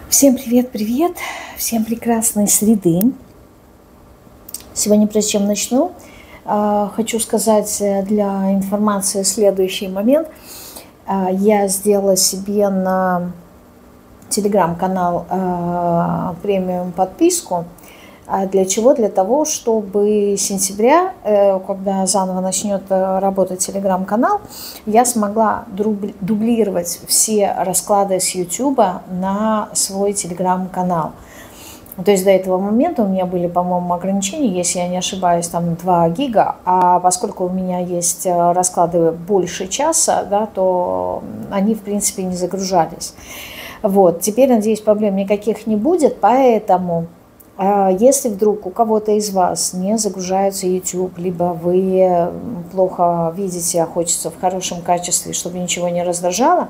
Всем привет-привет, всем прекрасной среды. Сегодня, прежде чем начну, хочу сказать для информации следующий момент. Я сделала себе на телеграм-канал премиум подписку. Для чего? Для того, чтобы с сентября, когда заново начнет работать телеграм-канал, я смогла дублировать все расклады с YouTube на свой телеграм-канал. То есть до этого момента у меня были, по-моему, ограничения, если я не ошибаюсь, там 2 гига, а поскольку у меня есть расклады больше часа, да, то они, в принципе, не загружались. Вот, теперь, надеюсь, проблем никаких не будет, поэтому... Если вдруг у кого-то из вас не загружается YouTube, либо вы плохо видите, а хочется в хорошем качестве, чтобы ничего не раздражало,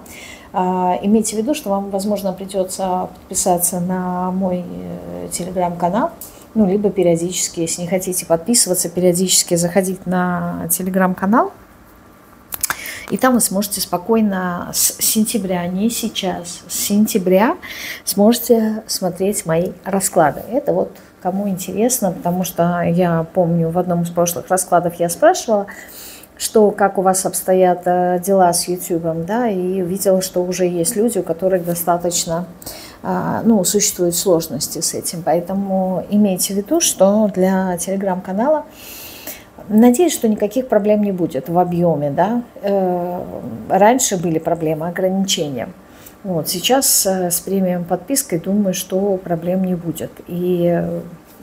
имейте в виду, что вам, возможно, придется подписаться на мой телеграм-канал, ну, либо периодически, если не хотите подписываться, периодически заходить на телеграм-канал. И там вы сможете спокойно с сентября, не сейчас, с сентября сможете смотреть мои расклады. Это вот кому интересно, потому что я помню, в одном из прошлых раскладов я спрашивала, что как у вас обстоят дела с YouTube, да, и видела, что уже есть люди, у которых достаточно, существуют сложности с этим. Поэтому имейте в виду, что для телеграм-канала надеюсь, что никаких проблем не будет в объеме, да. Раньше были проблемы, ограничения. Вот, сейчас с премиум подпиской думаю, что проблем не будет. И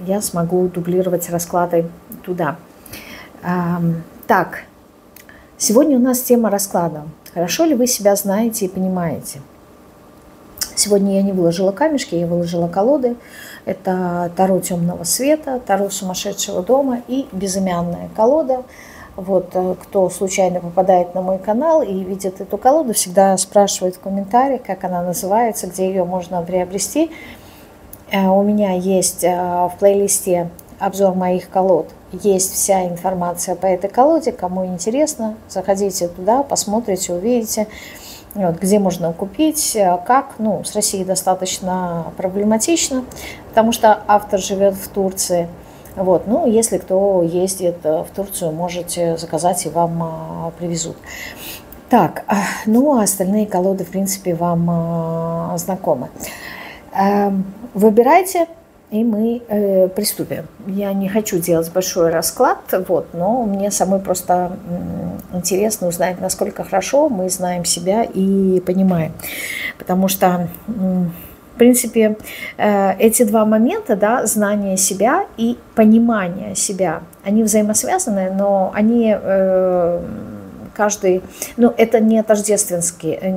я смогу дублировать расклады туда. Так, сегодня у нас тема расклада. Хорошо ли вы себя знаете и понимаете? Сегодня я не выложила камешки, я выложила колоды. Это Таро темного света, Таро сумасшедшего дома и безымянная колода. Вот, кто случайно попадает на мой канал и видит эту колоду, всегда спрашивает в комментариях, как она называется, где ее можно приобрести. У меня есть в плейлисте обзор моих колод. Есть вся информация по этой колоде. Кому интересно, заходите туда, посмотрите, увидите. Вот, где можно купить, как. Ну, с Россией достаточно проблематично, потому что автор живет в Турции. Вот, ну, если кто ездит в Турцию, можете заказать и вам привезут. Так, ну, а остальные колоды, в принципе, вам знакомы. Выбирайте, и мы приступим. Я не хочу делать большой расклад, вот, но мне самой просто интересно узнать, насколько хорошо мы знаем себя и понимаем. Потому что, в принципе, эти два момента, да, знание себя и понимание себя, они взаимосвязаны, но они каждый, ну, это не тождественные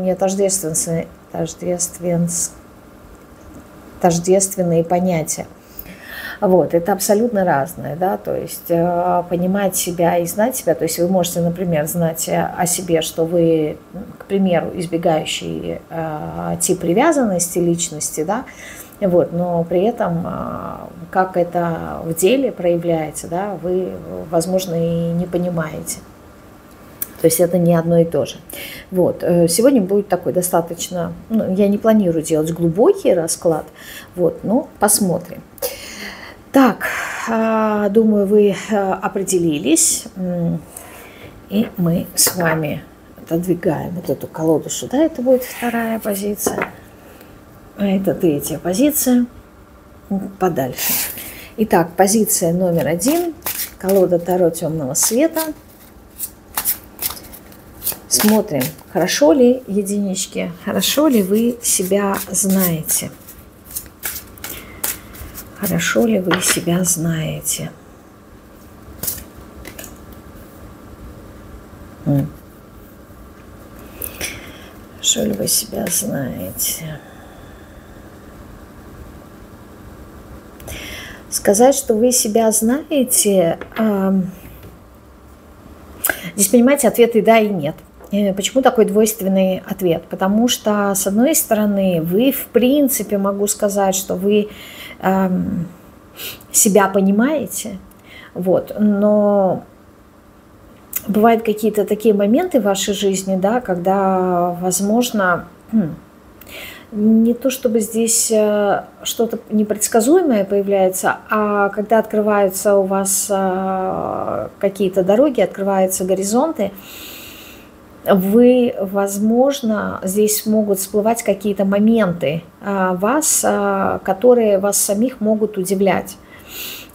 понятия. Вот, это абсолютно разное, да, то есть понимать себя и знать себя, то есть вы можете, например, знать о себе, что вы, к примеру, избегающий тип привязанности личности, да, вот, но при этом, как это в деле проявляется, да, вы, возможно, и не понимаете. То есть это не одно и то же. Вот. Сегодня будет такой достаточно, ну, я не планирую делать глубокий расклад, вот, но посмотрим. Так, думаю, вы определились, и мы с вами отодвигаем вот эту колоду сюда, это будет вторая позиция, а это третья позиция, подальше. Итак, позиция номер 1, колода Таро темного света. Смотрим, хорошо ли, единички, хорошо ли вы себя знаете. Хорошо ли вы себя знаете? Хорошо ли вы себя знаете? Сказать, что вы себя знаете, здесь, понимаете, ответы да и нет. Почему такой двойственный ответ? Потому что, с одной стороны, вы, в принципе, могу сказать, что вы себя понимаете, вот, но бывают какие-то такие моменты в вашей жизни, да, когда, возможно, Не то чтобы здесь что-то непредсказуемое появляется, а когда открываются у вас какие-то дороги, открываются горизонты, вы, возможно, здесь могут всплывать какие-то моменты вас, которые вас самих могут удивлять.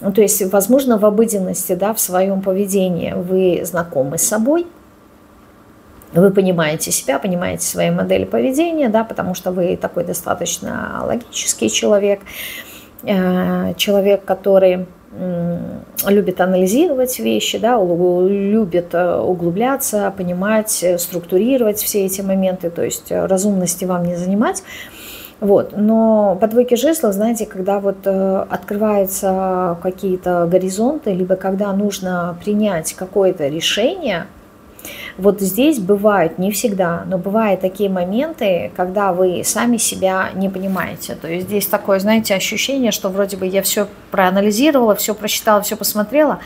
То есть, возможно, в обыденности, да, в своем поведении вы знакомы с собой, вы понимаете себя, понимаете свои модели поведения, да, потому что вы такой достаточно логический человек, человек, который любит анализировать вещи, да, любит углубляться, понимать, структурировать все эти моменты, то есть разумности вам не занимать. Вот. Но по двойке жезлов, знаете, когда вот открываются какие-то горизонты, либо когда нужно принять какое-то решение, вот здесь бывают, не всегда, но бывают такие моменты, когда вы сами себя не понимаете. То есть здесь такое, знаете, ощущение, что вроде бы я все проанализировала, все прочитала, все посмотрела,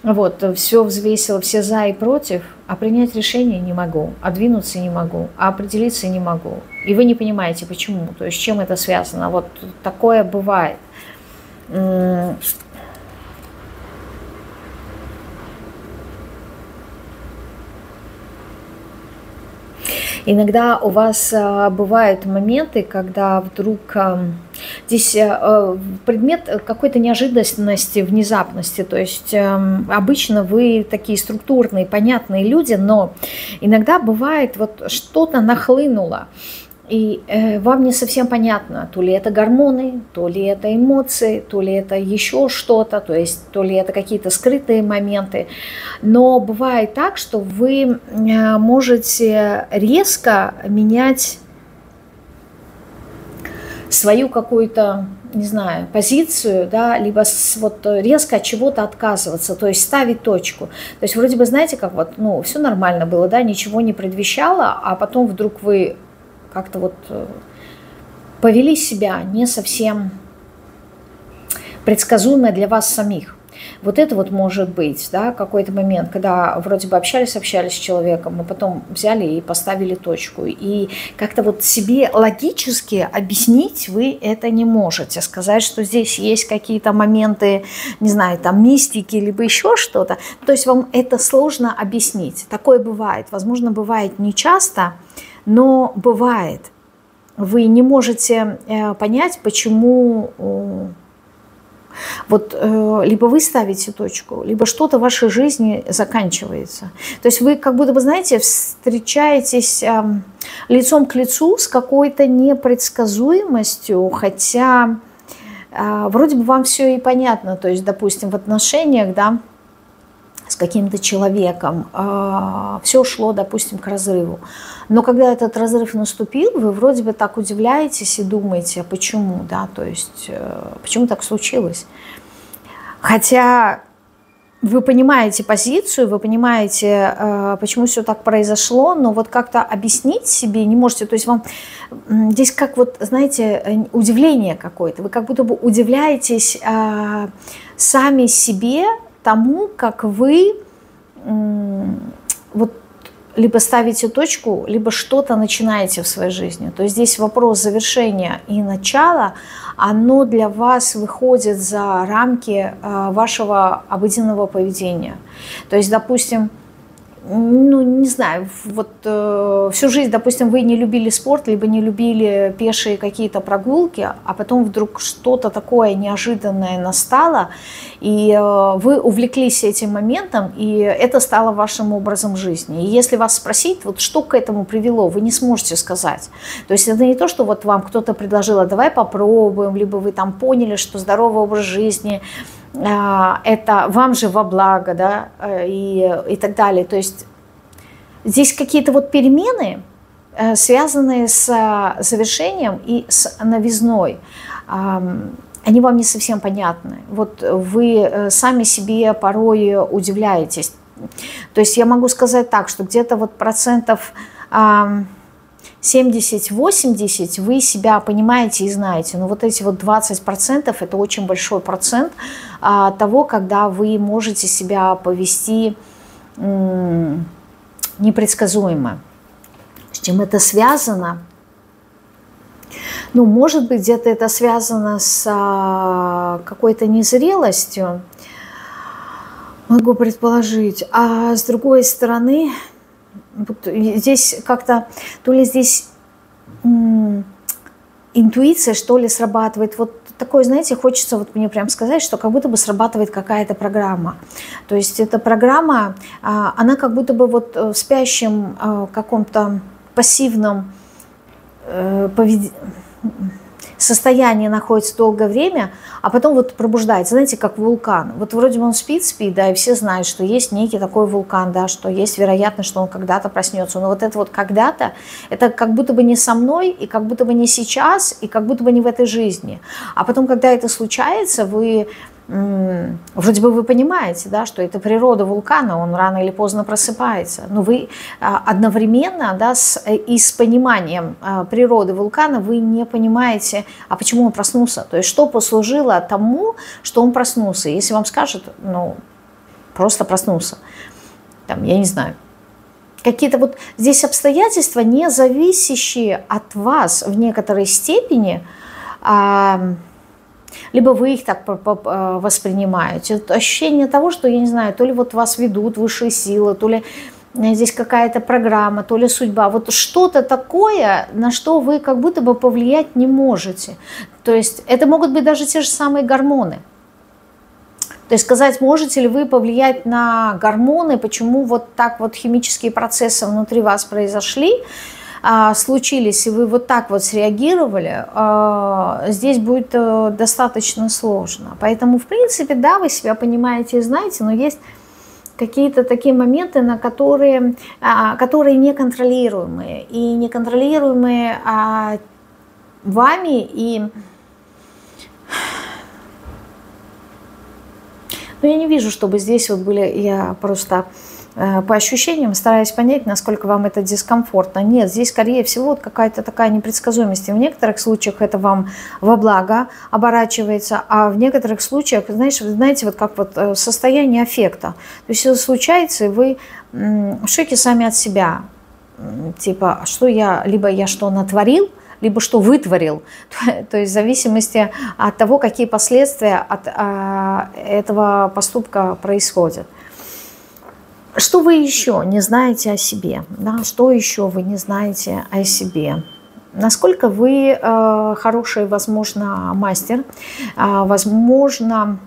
вот, все взвесила, все за и против, а принять решение не могу, а двинуться не могу, а определиться не могу. И вы не понимаете, почему, то есть с чем это связано. Вот такое бывает. Иногда у вас бывают моменты, когда вдруг здесь предмет какой-то неожиданности, внезапности. То есть обычно вы такие структурные, понятные люди, но иногда бывает, вот что-то нахлынуло. И вам не совсем понятно, то ли это гормоны, то ли это эмоции, то ли это еще что-то, то есть то ли это какие-то скрытые моменты. Но бывает так, что вы можете резко менять свою какую-то, не знаю, позицию, да, либо вот резко от чего-то отказываться, то есть ставить точку. То есть вроде бы, знаете, как вот, ну, все нормально было, да, ничего не предвещало, а потом вдруг вы как-то вот повели себя не совсем предсказуемо для вас самих. Вот это вот может быть, да, какой-то момент, когда вроде бы общались с человеком, а потом взяли и поставили точку. И как-то вот себе логически объяснить вы это не можете. Сказать, что здесь есть какие-то моменты, не знаю, там мистики, либо еще что-то. То есть вам это сложно объяснить. Такое бывает. Возможно, бывает не часто, но бывает. Вы не можете понять, почему вот либо вы ставите точку, либо что-то в вашей жизни заканчивается. То есть вы как будто бы, знаете, встречаетесь лицом к лицу с какой-то непредсказуемостью, хотя вроде бы вам все и понятно. То есть, допустим, в отношениях, да, с каким-то человеком, все шло, допустим, к разрыву. Но когда этот разрыв наступил, вы вроде бы так удивляетесь и думаете, а почему, да, то есть почему так случилось. Хотя вы понимаете позицию, вы понимаете, почему все так произошло, но вот как-то объяснить себе не можете. То есть вам здесь как вот, знаете, удивление какое-то. Вы как будто бы удивляетесь сами себе, тому, как вы вот либо ставите точку, либо что-то начинаете в своей жизни. То есть здесь вопрос завершения и начала, оно для вас выходит за рамки вашего обыденного поведения. То есть, допустим, ну, не знаю, вот всю жизнь, допустим, вы не любили спорт, либо не любили пешие какие-то прогулки, а потом вдруг что-то такое неожиданное настало, и вы увлеклись этим моментом, и это стало вашим образом жизни. И если вас спросить, вот что к этому привело, вы не сможете сказать. То есть это не то, что вот вам кто-то предложил, а давай попробуем, либо вы там поняли, что здоровый образ жизни – это вам же во благо, да, и так далее. То есть здесь какие-то вот перемены, связанные с завершением и с новизной, они вам не совсем понятны. Вот вы сами себе порой удивляетесь. То есть я могу сказать так, что где-то вот процентов 70-80 вы себя понимаете и знаете, но вот эти вот 20% это очень большой процент того, когда вы можете себя повести непредсказуемо. С чем это связано? Ну, может быть, где-то это связано с какой-то незрелостью, могу предположить. А с другой стороны, вот здесь как-то, то ли здесь интуиция, что ли, срабатывает. Вот такое, знаете, хочется вот мне прям сказать, что как будто бы срабатывает какая-то программа. То есть эта программа, она как будто бы вот в спящем каком-то пассивном состоянии находится долгое время, а потом вот пробуждается, знаете, как вулкан. Вот вроде бы он спит, да, и все знают, что есть некий такой вулкан, да, что есть вероятность, что он когда-то проснется. Но вот это вот когда-то, это как будто бы не со мной, и как будто бы не сейчас, и как будто бы не в этой жизни. А потом, когда это случается, вы вроде бы вы понимаете, да, что это природа вулкана, он рано или поздно просыпается, но вы одновременно, да, и с пониманием природы вулкана вы не понимаете, а почему он проснулся, то есть что послужило тому, что он проснулся. Если вам скажут, ну, просто проснулся, там, я не знаю, какие-то вот здесь обстоятельства, не зависящие от вас в некоторой степени, либо вы их так воспринимаете. Это ощущение того, что, я не знаю, то ли вот вас ведут высшие силы, то ли здесь какая-то программа, то ли судьба. Вот что-то такое, на что вы как будто бы повлиять не можете. То есть это могут быть даже те же самые гормоны. То есть сказать, можете ли вы повлиять на гормоны, почему вот так вот химические процессы внутри вас произошли, случились, и вы вот так вот среагировали, здесь будет достаточно сложно. Поэтому, в принципе, да, вы себя понимаете и знаете, но есть какие-то такие моменты, которые неконтролируемые. И неконтролируемые вами, и но я не вижу, чтобы здесь вот были, я просто по ощущениям стараюсь понять, насколько вам это дискомфортно. Нет, здесь, скорее всего, вот какая-то такая непредсказуемость. И в некоторых случаях это вам во благо оборачивается, а в некоторых случаях, знаете, вот как вот состояние аффекта. То есть это случается, и вы в шоке сами от себя. Типа, что либо я что натворил, либо что вытворил. То есть в зависимости от того, какие последствия от этого поступка происходят. Что вы еще не знаете о себе? Да? Что еще вы не знаете о себе? Насколько вы хороший, возможно, мастер, возможно,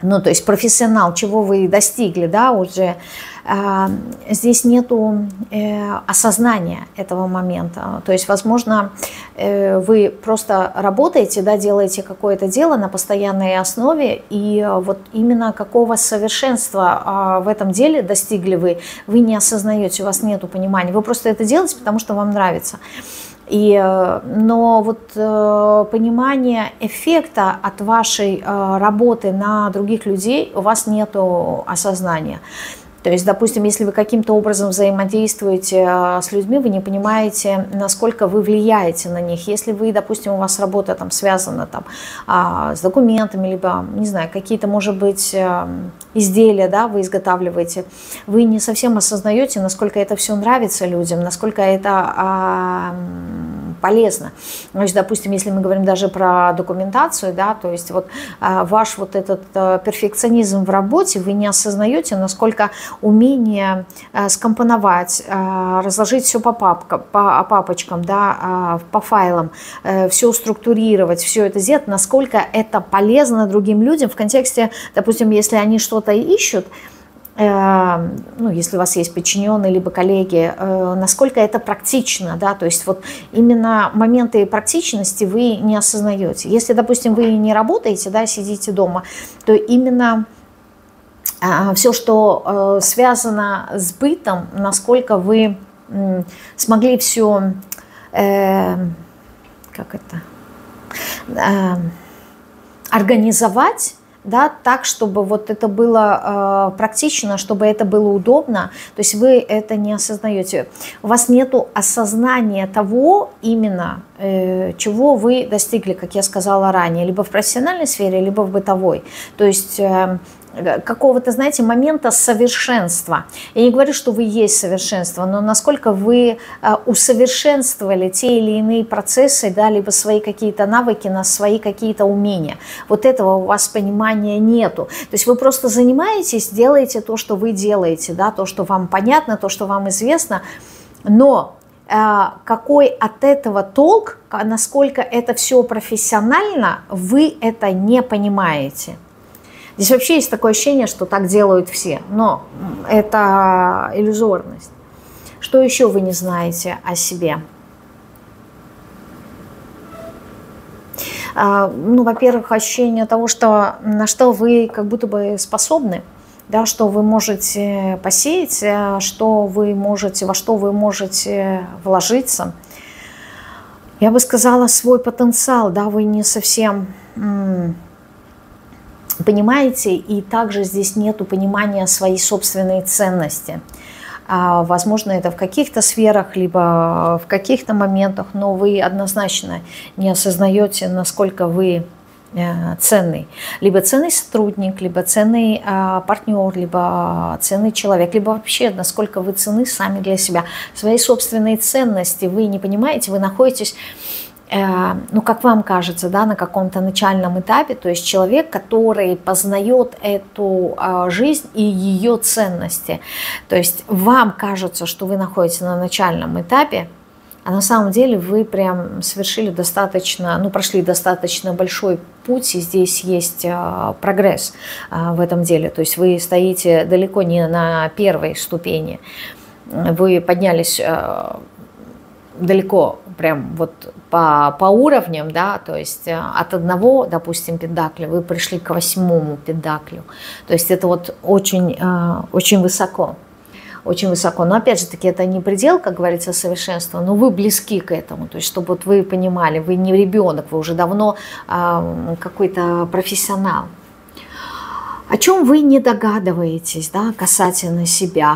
ну, то есть профессионал, чего вы достигли, да, уже здесь нету осознания этого момента. То есть, возможно, вы просто работаете, да, делаете какое-то дело на постоянной основе, и вот именно какого совершенства в этом деле достигли вы не осознаете, у вас нету понимания. Вы просто это делаете, потому что вам нравится. Но вот понимание эффекта от вашей работы на других людей у вас нету осознания. То есть, допустим, если вы каким-то образом взаимодействуете с людьми, вы не понимаете, насколько вы влияете на них. Если вы, допустим, у вас работа там связана там, с документами, либо, не знаю, какие-то, может быть, изделия, да, вы изготавливаете, вы не совсем осознаете, насколько это все нравится людям, насколько это полезно. Значит, допустим, если мы говорим даже про документацию, да, то есть вот ваш вот этот перфекционизм в работе, вы не осознаете, насколько умение скомпоновать, разложить все по папочкам, да, по файлам, все структурировать, все это сделать, насколько это полезно другим людям в контексте, допустим, если они что-то ищут, ну, если у вас есть подчиненные либо коллеги, насколько это практично, да, то есть вот именно моменты практичности вы не осознаете. Если, допустим, вы не работаете, да, сидите дома, то именно все, что связано с бытом, насколько вы смогли все, организовать, да, так, чтобы вот это было практично, чтобы это было удобно, то есть вы это не осознаете. У вас нету осознания того именно, чего вы достигли, как я сказала ранее, либо в профессиональной сфере, либо в бытовой. То есть какого-то, знаете, момента совершенства. Я не говорю, что вы есть совершенство, но насколько вы усовершенствовали те или иные процессы, да, либо свои какие-то навыки, на свои какие-то умения. Вот этого у вас понимания нету. То есть вы просто занимаетесь, делаете то, что вы делаете, да, то, что вам понятно, то, что вам известно, но какой от этого толк, насколько это все профессионально, вы это не понимаете. Здесь вообще есть такое ощущение, что так делают все, но это иллюзорность. Что еще вы не знаете о себе? Ну, во-первых, ощущение того, что на что вы как будто бы способны, да, что вы можете посеять, что вы можете, во что вы можете вложиться. Я бы сказала, свой потенциал, да, вы не совсем понимаете, и также здесь нету понимания своей собственной ценности. Возможно, это в каких-то сферах, либо в каких-то моментах, но вы однозначно не осознаете, насколько вы ценный. Либо ценный сотрудник, либо ценный партнер, либо ценный человек, либо вообще, насколько вы ценны сами для себя. Своей собственной ценности вы не понимаете, вы находитесь, ну, как вам кажется, да, на каком-то начальном этапе, то есть человек, который познает эту жизнь и ее ценности. То есть вам кажется, что вы находитесь на начальном этапе, а на самом деле вы прям совершили достаточно, ну, прошли достаточно большой путь, и здесь есть прогресс в этом деле. То есть вы стоите далеко не на первой ступени, вы поднялись далеко, прям вот по уровням, да, то есть от одного, допустим, пентакля вы пришли к 8-му пентаклю. То есть это вот очень, очень высоко. Очень высоко. Но опять же таки это не предел, как говорится, совершенства, но вы близки к этому. То есть чтобы вот вы понимали, вы не ребенок, вы уже давно какой-то профессионал. О чем вы не догадываетесь, да, касательно себя?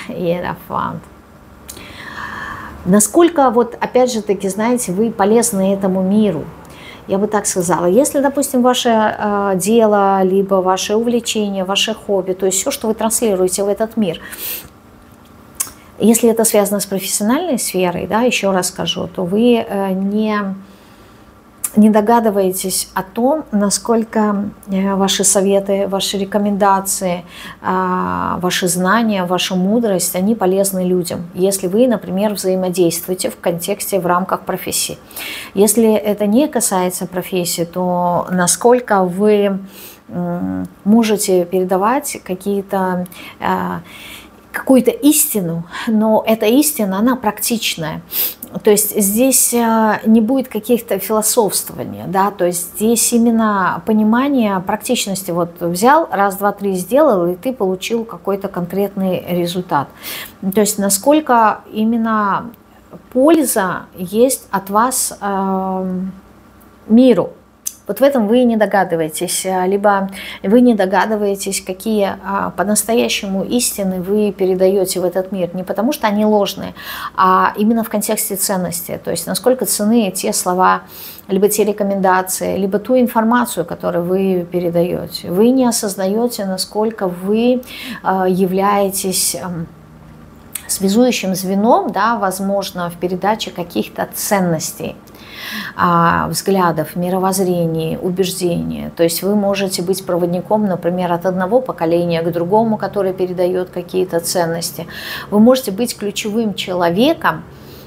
Иерофант. Насколько, вот опять же таки, знаете, вы полезны этому миру. Я бы так сказала. Если, допустим, ваше дело, либо ваше увлечение, ваше хобби, то есть все, что вы транслируете в этот мир, если это связано с профессиональной сферой, да, еще раз скажу, то вы не догадываетесь о том, насколько ваши советы, ваши рекомендации, ваши знания, ваша мудрость, они полезны людям. Если вы, например, взаимодействуете в контексте, в рамках профессии. Если это не касается профессии, то насколько вы можете передавать какую-то истину, но эта истина, она практичная. То есть здесь не будет каких-то философствований, да, то есть здесь именно понимание практичности. Вот взял, раз, два, три сделал, и ты получил какой-то конкретный результат. То есть насколько именно польза есть от вас миру. Вот в этом вы не догадываетесь, либо вы не догадываетесь, какие по-настоящему истины вы передаете в этот мир. Не потому, что они ложные, а именно в контексте ценности. То есть насколько ценны те слова, либо те рекомендации, либо ту информацию, которую вы передаете. Вы не осознаете, насколько вы являетесь связующим звеном, да, возможно, в передаче каких-то ценностей, взглядов, мировоззрений, убеждений. То есть вы можете быть проводником, например, от одного поколения к другому, который передает какие-то ценности. Вы можете быть ключевым человеком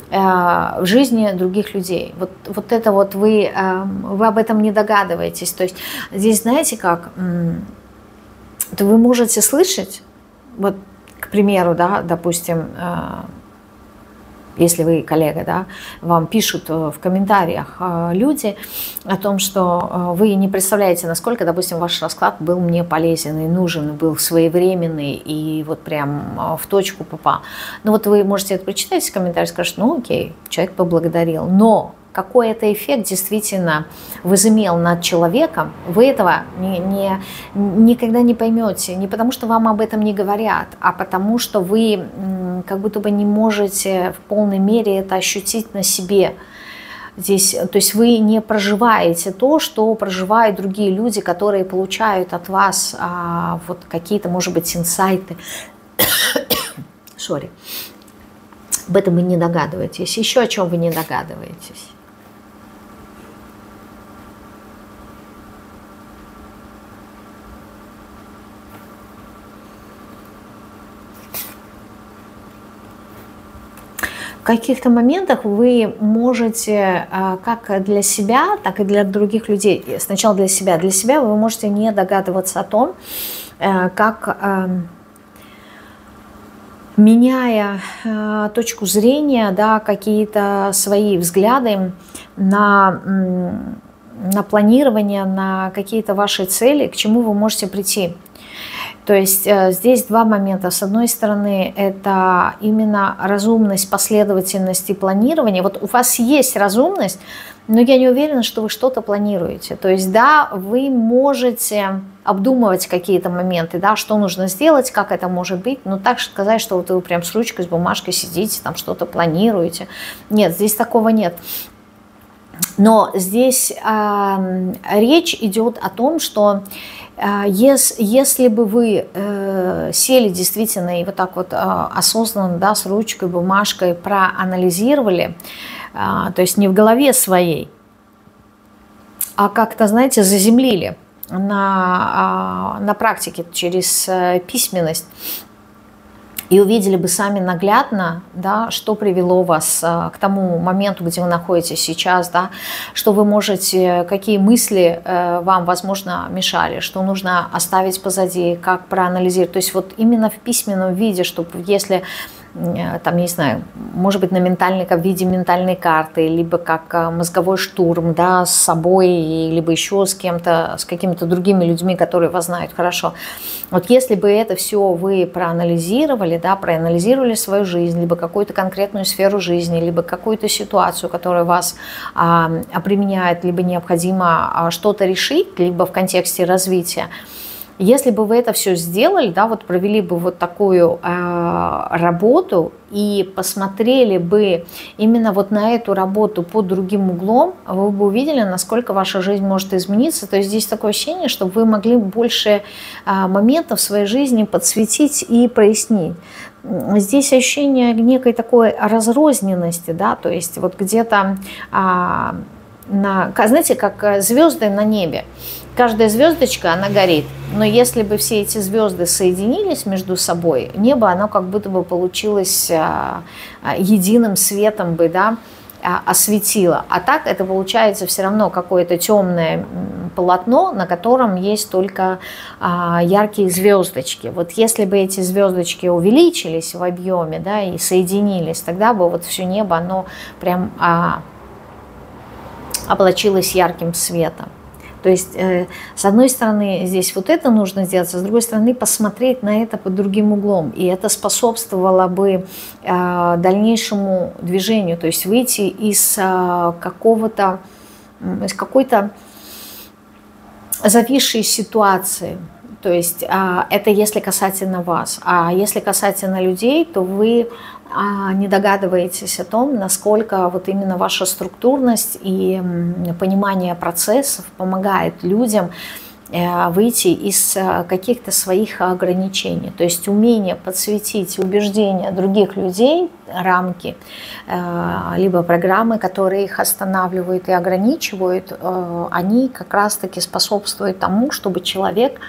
в жизни других людей. Вот это вот вы об этом не догадываетесь. То есть здесь, знаете как, то вы можете слышать, вот, к примеру, да, допустим, если вы коллега, да, вам пишут в комментариях люди о том, что вы не представляете, насколько, допустим, ваш расклад был мне полезен и нужен, был своевременный и вот прям в точку попал. Ну вот вы можете это прочитать в комментариях и скажете, ну окей, человек поблагодарил, но какой это эффект действительно возымел над человеком, вы этого никогда не поймете. Не потому, что вам об этом не говорят, а потому, что вы как будто бы не можете в полной мере это ощутить на себе. Здесь, то есть вы не проживаете то, что проживают другие люди, которые получают от вас вот какие-то, может быть, инсайты. Sorry. Об этом вы не догадываетесь. Еще о чем вы не догадываетесь? В каких-то моментах вы можете как для себя, так и для других людей, сначала для себя вы можете не догадываться о том, как, меняя точку зрения, да, какие-то свои взгляды на планирование, на какие-то ваши цели, к чему вы можете прийти. То есть здесь два момента. С одной стороны, это именно разумность, последовательность и планирование. Вот у вас есть разумность, но я не уверена, что вы что-то планируете. То есть да, вы можете обдумывать какие-то моменты, да, что нужно сделать, как это может быть, но так сказать, что вот вы прям с ручкой, с бумажкой сидите, там что-то планируете. Нет, здесь такого нет. Но здесь речь идет о том, что если бы вы сели действительно и вот так вот осознанно, да, с ручкой, бумажкой проанализировали, то есть не в голове своей, а как-то, знаете, заземлили на практике через письменность, и увидели бы сами наглядно, да, что привело вас к тому моменту, где вы находитесь сейчас, да, что вы можете, какие мысли вам, возможно, мешали, что нужно оставить позади, как проанализировать. То есть вот именно в письменном виде, чтобы если, там, не знаю, может быть, в виде ментальной карты, либо как мозговой штурм, да, с собой, либо еще с кем-то, с какими-то другими людьми, которые вас знают хорошо. Вот если бы это все вы проанализировали, да, проанализировали свою жизнь, либо какую-то конкретную сферу жизни, либо какую-то ситуацию, которая вас обременяет, либо необходимо что-то решить, либо в контексте развития, если бы вы это все сделали, да, вот провели бы вот такую работу и посмотрели бы именно вот на эту работу под другим углом, вы бы увидели, насколько ваша жизнь может измениться. То есть здесь такое ощущение, что вы могли больше моментов в своей жизни подсветить и прояснить. Здесь ощущение некой такой разрозненности, да, то есть вот где-то, знаете, как звезды на небе. Каждая звездочка, она горит, но если бы все эти звезды соединились между собой, небо, оно как будто бы получилось единым светом бы, да, осветило. А так это получается все равно какое-то темное полотно, на котором есть только яркие звездочки. Вот если бы эти звездочки увеличились в объеме, да, и соединились, тогда бы вот все небо, оно прям облачилось ярким светом. То есть, с одной стороны, здесь вот это нужно сделать, а с другой стороны, посмотреть на это под другим углом. И это способствовало бы дальнейшему движению, то есть выйти из какой-то зависшей ситуации. То есть это если касательно вас. А если касательно людей, то вы не догадываетесь о том, насколько вот именно ваша структурность и понимание процессов помогает людям выйти из каких-то своих ограничений. То есть умение подсветить убеждения других людей, рамки, либо программы, которые их останавливают и ограничивают, они как раз-таки способствуют тому, чтобы человек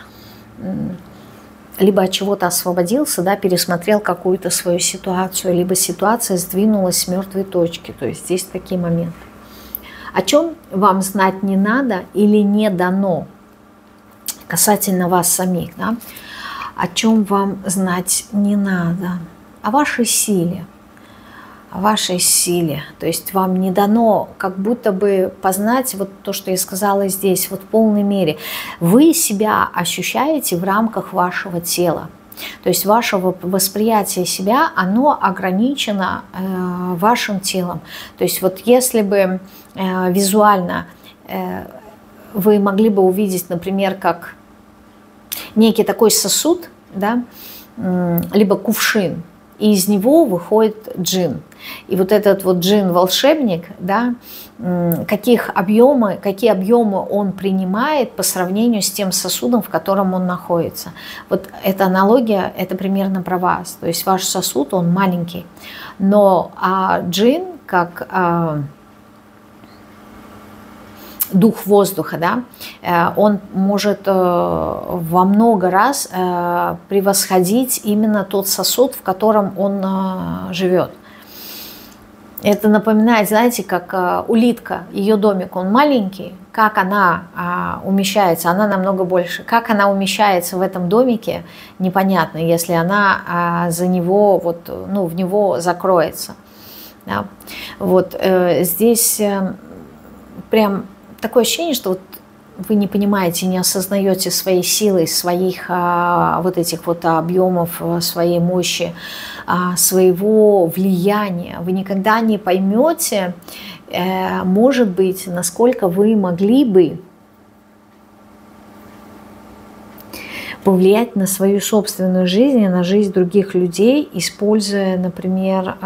либо от чего-то освободился, да, пересмотрел какую-то свою ситуацию, либо ситуация сдвинулась с мертвой точки. То есть здесь такие моменты. О чем вам знать не надо или не дано касательно вас самих, да? О чем вам знать не надо? О вашей силе. О вашей силе. То есть вам не дано как будто бы познать вот то, что я сказала здесь, вот в полной мере. Вы себя ощущаете в рамках вашего тела. То есть ваше восприятие себя, оно ограничено вашим телом. То есть вот если бы визуально вы могли бы увидеть, например, как некий такой сосуд, да, либо кувшин, и из него выходит джин. И вот этот вот джин-волшебник, да, какие объемы он принимает по сравнению с тем сосудом, в котором он находится. Вот эта аналогия, это примерно про вас. То есть ваш сосуд, он маленький, но джин, как дух воздуха, да, он может во много раз превосходить именно тот сосуд, в котором он живет. Это напоминает, знаете, как улитка, ее домик, он маленький, как она умещается, она намного больше. Как она умещается в этом домике, непонятно, если она за него, вот, ну, в него закроется. Да. Вот здесь прям такое ощущение, что вот вы не понимаете, не осознаете своей силы, своих вот этих вот объемов, своей мощи, своего влияния. Вы никогда не поймете, может быть, насколько вы могли бы повлиять на свою собственную жизнь и на жизнь других людей, используя, например,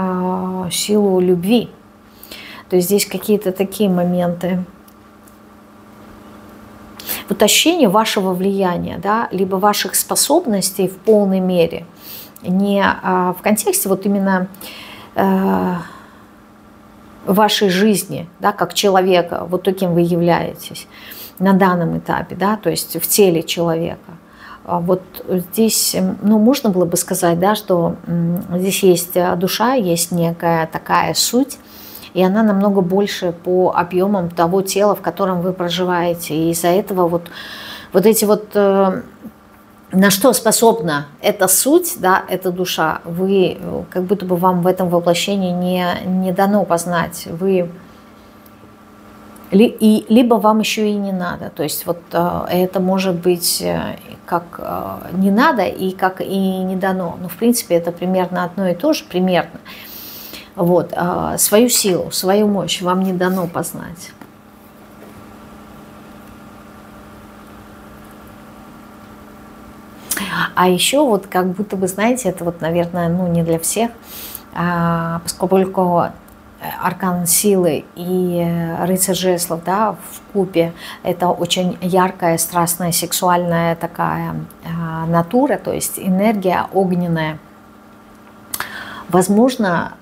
силу любви. То есть здесь какие-то такие моменты. Вот ощущение вашего влияния, да, либо ваших способностей в полной мере, не в контексте вот именно вашей жизни, да, как человека, вот таким вы являетесь на данном этапе, да, то есть в теле человека. Вот здесь, ну, можно было бы сказать, да, что здесь есть душа, есть некая такая суть, и она намного больше по объемам того тела, в котором вы проживаете. И из-за этого вот эти вот, на что способна эта суть, да, эта душа, вы, как будто бы вам в этом воплощении не дано познать. Вы, либо вам еще и не надо. То есть вот это может быть как не надо и как и не дано. Но в принципе это примерно одно и то же, примерно. Вот, свою силу, свою мощь вам не дано познать. А еще вот как будто бы, знаете, это вот, наверное, ну не для всех, поскольку аркан силы и рыцарь жезлов, да, вкупе, это очень яркая, страстная, сексуальная такая натура, то есть энергия огненная. Возможно,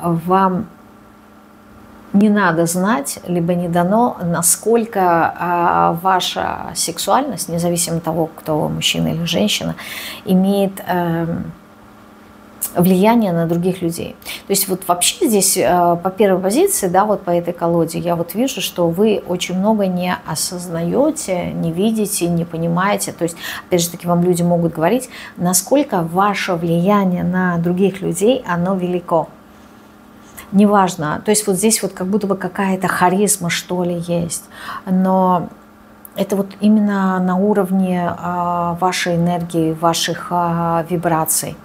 вам не надо знать, либо не дано, насколько ваша сексуальность, независимо от того, кто вы, мужчина или женщина, имеет влияние на других людей. То есть вот вообще здесь по первой позиции, да, вот по этой колоде, я вот вижу, что вы очень много не осознаете, не видите, не понимаете. То есть, опять же таки, вам люди могут говорить, насколько ваше влияние на других людей, оно велико. Неважно. То есть вот здесь вот как будто бы какая-то харизма, что ли, есть. Но это вот именно на уровне вашей энергии, ваших вибраций.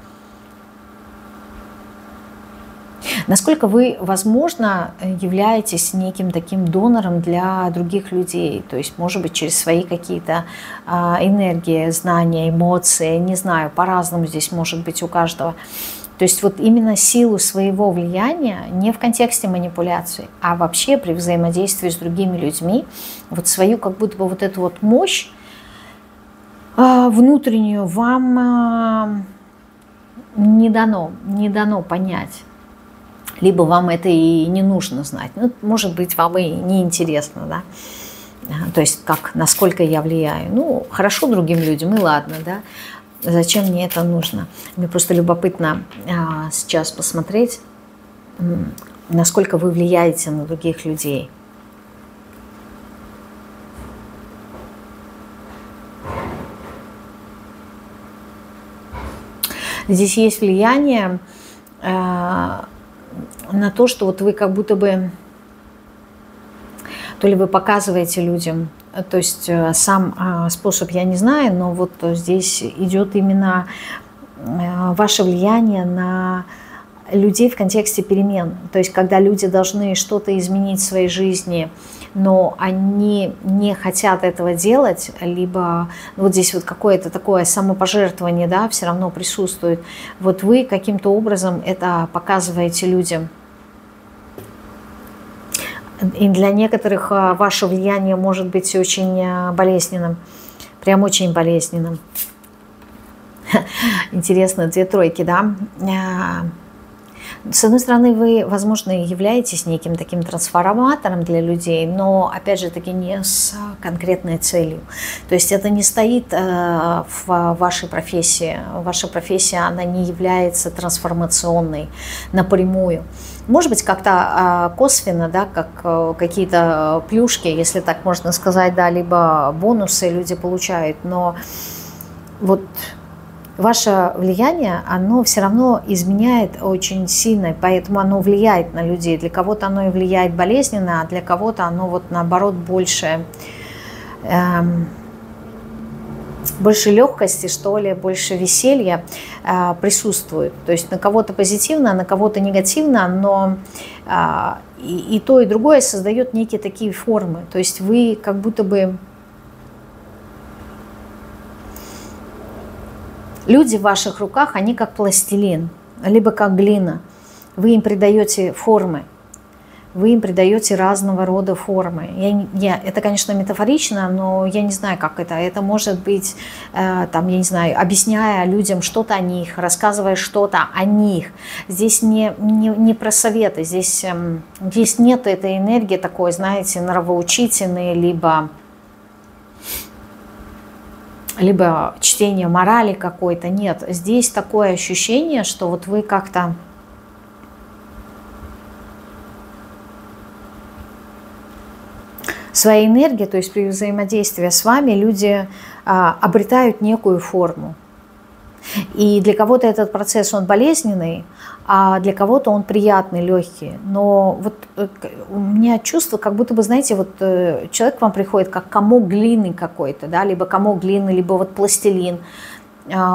Насколько вы, возможно, являетесь неким таким донором для других людей, то есть, может быть, через свои какие-то энергии, знания, эмоции, не знаю, по-разному здесь может быть у каждого. То есть вот именно силу своего влияния не в контексте манипуляции, а вообще при взаимодействии с другими людьми, вот свою как будто бы вот эту вот мощь внутреннюю вам не дано понять. Либо вам это и не нужно знать. Ну, может быть, вам и не интересно, да. То есть, как, насколько я влияю. Ну, хорошо другим людям, и ладно, да. Зачем мне это нужно? Мне просто любопытно сейчас посмотреть, насколько вы влияете на других людей. Здесь есть влияние на то, что вот вы как будто бы, то ли вы показываете людям, то есть сам способ я не знаю, но вот здесь идет именно ваше влияние на людей в контексте перемен. То есть когда люди должны что-то изменить в своей жизни, но они не хотят этого делать, либо вот здесь вот какое-то такое самопожертвование, да, все равно присутствует. Вот вы каким-то образом это показываете людям. И для некоторых ваше влияние может быть очень болезненным, прям очень болезненным. Интересно, 2 тройки, да? С одной стороны, вы, возможно, являетесь неким таким трансформатором для людей, но, опять же таки, не с конкретной целью. То есть это не стоит в вашей профессии. Ваша профессия, она не является трансформационной напрямую. Может быть, как-то косвенно, да, как какие-то плюшки, если так можно сказать, да, либо бонусы люди получают, но вот ваше влияние, оно все равно изменяет очень сильно, поэтому оно влияет на людей. Для кого-то оно и влияет болезненно, а для кого-то оно вот наоборот больше легкости, что ли, больше веселья присутствует. То есть на кого-то позитивно, на кого-то негативно, но и то, и другое создает некие такие формы. То есть вы как будто бы... Люди в ваших руках, они как пластилин, либо как глина. Вы им придаете формы, вы им придаете разного рода формы. Это, конечно, метафорично, но я не знаю, как это. Это может быть, там, я не знаю, объясняя людям что-то о них, рассказывая что-то о них. Здесь не про советы, здесь нет этой энергии такой, знаете, нравоучительной, либо чтение морали какой-то. Нет, здесь такое ощущение, что вот вы как-то своей энергией, то есть при взаимодействии с вами люди обретают некую форму. И для кого-то этот процесс, он болезненный, а для кого-то он приятный, легкий. Но вот у меня чувство, как будто бы, знаете, вот человек к вам приходит как комок глины какой-то, да, либо комок глины, либо вот пластилин.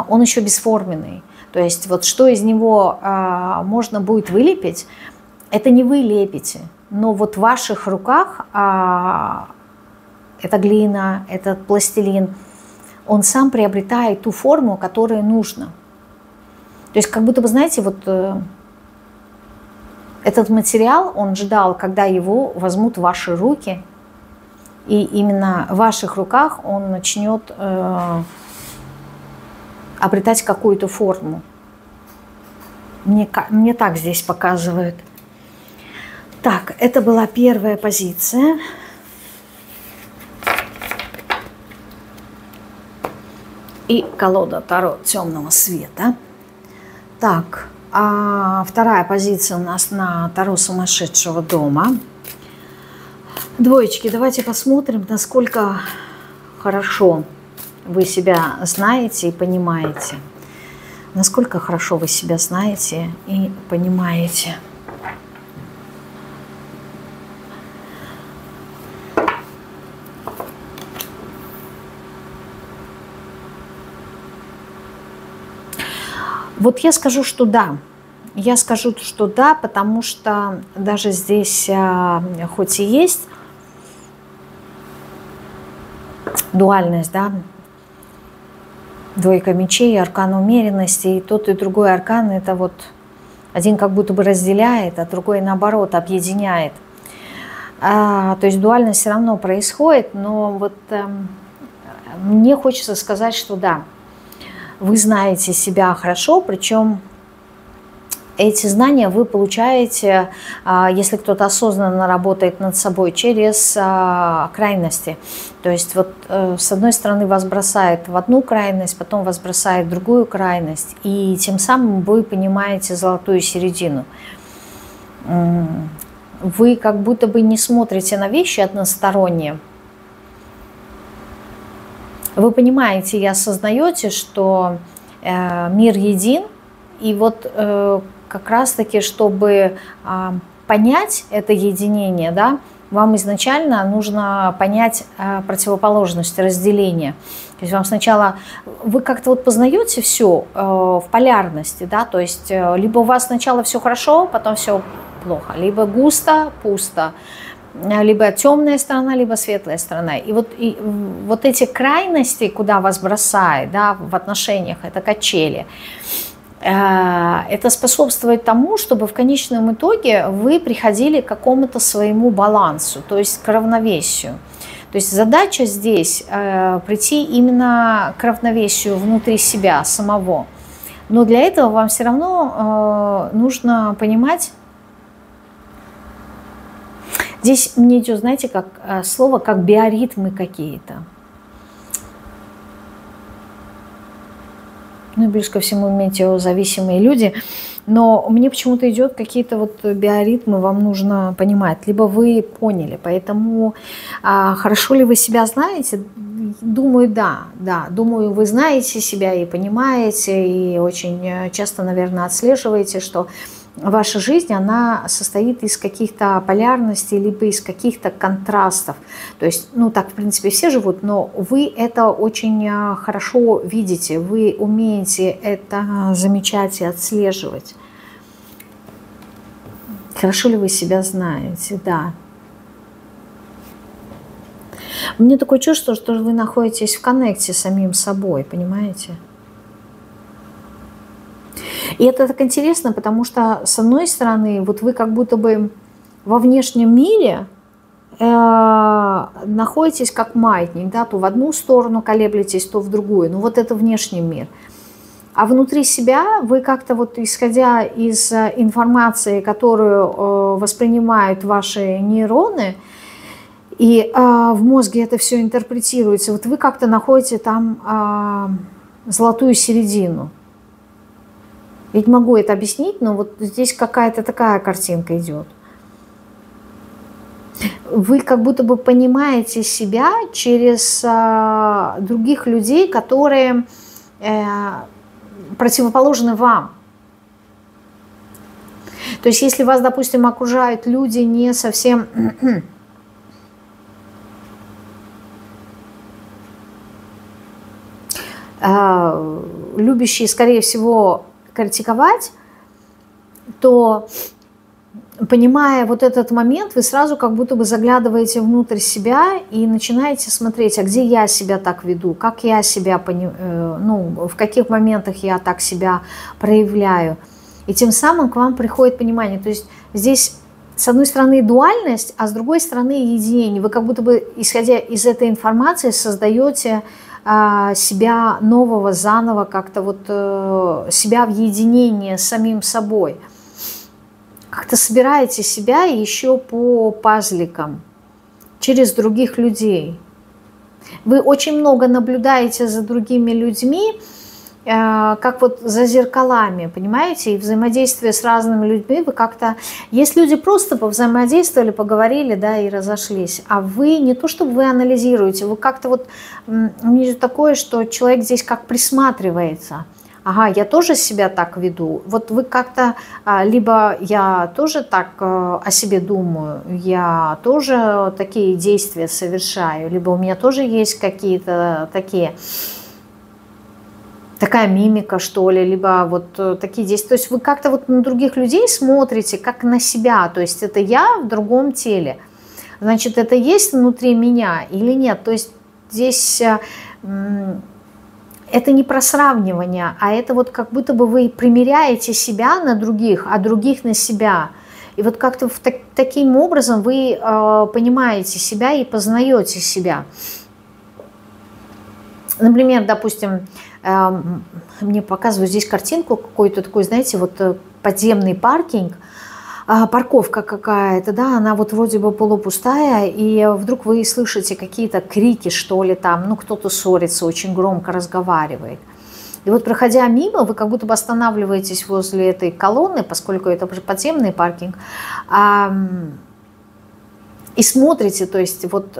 Он еще бесформенный. То есть вот что из него можно будет вылепить, это не вы лепите. Но вот в ваших руках эта глина, этот пластилин, он сам приобретает ту форму, которая нужна. То есть как будто бы, знаете, вот этот материал, он ждал, когда его возьмут в ваши руки, и именно в ваших руках он начнет обретать какую-то форму. Мне так здесь показывают. Так, это была первая позиция. И колода Таро темного света. Так, а вторая позиция у нас на Таро сумасшедшего дома. Двоечки, давайте посмотрим, насколько хорошо вы себя знаете и понимаете. Насколько хорошо вы себя знаете и понимаете. Вот я скажу, что да. Я скажу, что да, потому что даже здесь, хоть и есть дуальность, да, двойка мечей, аркан умеренности, и тот, и другой аркан, это вот один как будто бы разделяет, а другой, наоборот, объединяет. То есть дуальность все равно происходит, но вот мне хочется сказать, что да. Вы знаете себя хорошо, причем эти знания вы получаете, если кто-то осознанно работает над собой, через крайности. То есть вот с одной стороны вас бросает в одну крайность, потом вас бросает в другую крайность, и тем самым вы понимаете золотую середину. Вы как будто бы не смотрите на вещи односторонне. Вы понимаете и осознаете, что мир един, и вот как раз-таки, чтобы понять это единение, да, Вам изначально нужно понять противоположность, разделение. То есть вам сначала, вы как-то вот познаете все в полярности, да, то есть либо у вас сначала все хорошо, потом все плохо, либо густо, пусто, либо темная сторона, либо светлая сторона. И вот эти крайности, куда вас бросает, да, в отношениях, это качели, это способствует тому, чтобы в конечном итоге вы приходили к какому-то своему балансу, то есть к равновесию. То есть задача здесь прийти именно к равновесию внутри себя самого. Но для этого вам все равно нужно понимать, здесь мне идет, знаете, как слово, как биоритмы какие-то. Ну, плюс ко всему метеозависимые люди. Но мне почему-то идет какие-то вот биоритмы, вам нужно понимать. Либо вы поняли. Поэтому хорошо ли вы себя знаете? Думаю, да. Думаю, вы знаете себя и понимаете. И очень часто, наверное, отслеживаете, что ваша жизнь, она состоит из каких-то полярностей, либо из каких-то контрастов. То есть, ну так, в принципе, все живут, но вы это очень хорошо видите, вы умеете это замечать и отслеживать. Хорошо ли вы себя знаете? Да. У меня такое чувство, что вы находитесь в коннекте с самим собой, понимаете? И это так интересно, потому что, с одной стороны, вот вы как будто бы во внешнем мире находитесь как маятник, да, то в одну сторону колеблетесь, то в другую. Ну вот это внешний мир. А внутри себя вы как-то вот, исходя из информации, которую воспринимают ваши нейроны, и в мозге это все интерпретируется, вот вы как-то находите там золотую середину. Я не могу это объяснить, но вот здесь какая-то такая картинка идет. Вы как будто бы понимаете себя через других людей, которые противоположны вам. То есть если вас, допустим, окружают люди не совсем... любящие, скорее всего, критиковать, то, понимая вот этот момент, вы сразу как будто бы заглядываете внутрь себя и начинаете смотреть, а где я себя так веду, как я себя, ну, в каких моментах я так себя проявляю. И тем самым к вам приходит понимание. То есть здесь, с одной стороны, дуальность, а с другой стороны, единение. Вы как будто бы, исходя из этой информации, создаете себя нового, заново, как-то вот себя в единении с самим собой. Как-то собираете себя еще по пазликам, через других людей. Вы очень много наблюдаете за другими людьми, как вот за зеркалами, понимаете, и взаимодействие с разными людьми, вы как-то... Есть люди просто повзаимодействовали, поговорили, да, и разошлись, а вы не то, чтобы вы анализируете, вы как-то вот... У меня такое, что человек здесь как присматривается. Ага, я тоже себя так веду. Вот вы как-то... Либо я тоже так о себе думаю, я тоже такие действия совершаю, либо у меня тоже есть какие-то такие... такая мимика, что ли, либо вот такие действия. То есть вы как-то вот на других людей смотрите, как на себя. То есть это я в другом теле. Значит, это есть внутри меня или нет? То есть здесь это не про сравнивание, а это вот как будто бы вы примеряете себя на других, а других на себя. И вот как-то таким образом вы понимаете себя и познаете себя. Например, допустим, мне показывают здесь картинку какой-то такой, знаете, вот подземный паркинг, парковка какая-то, да, она вот вроде бы полупустая, и вдруг вы слышите какие-то крики, что ли, там, ну, кто-то ссорится, очень громко разговаривает. И вот, проходя мимо, вы как будто бы останавливаетесь возле этой колонны, поскольку это уже подземный паркинг, и смотрите, то есть вот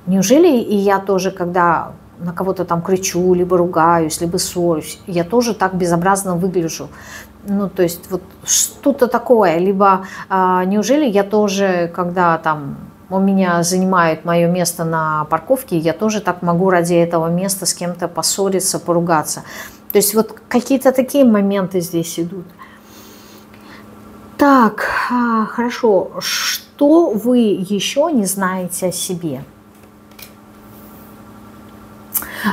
неужели и я тоже, когда на кого-то там кричу, либо ругаюсь, либо ссорюсь, я тоже так безобразно выгляжу. Ну, то есть вот что-то такое. Либо неужели я тоже, когда там у меня занимают мое место на парковке, я тоже так могу ради этого места с кем-то поссориться, поругаться. То есть вот какие-то такие моменты здесь идут. Так, хорошо. Что вы еще не знаете о себе?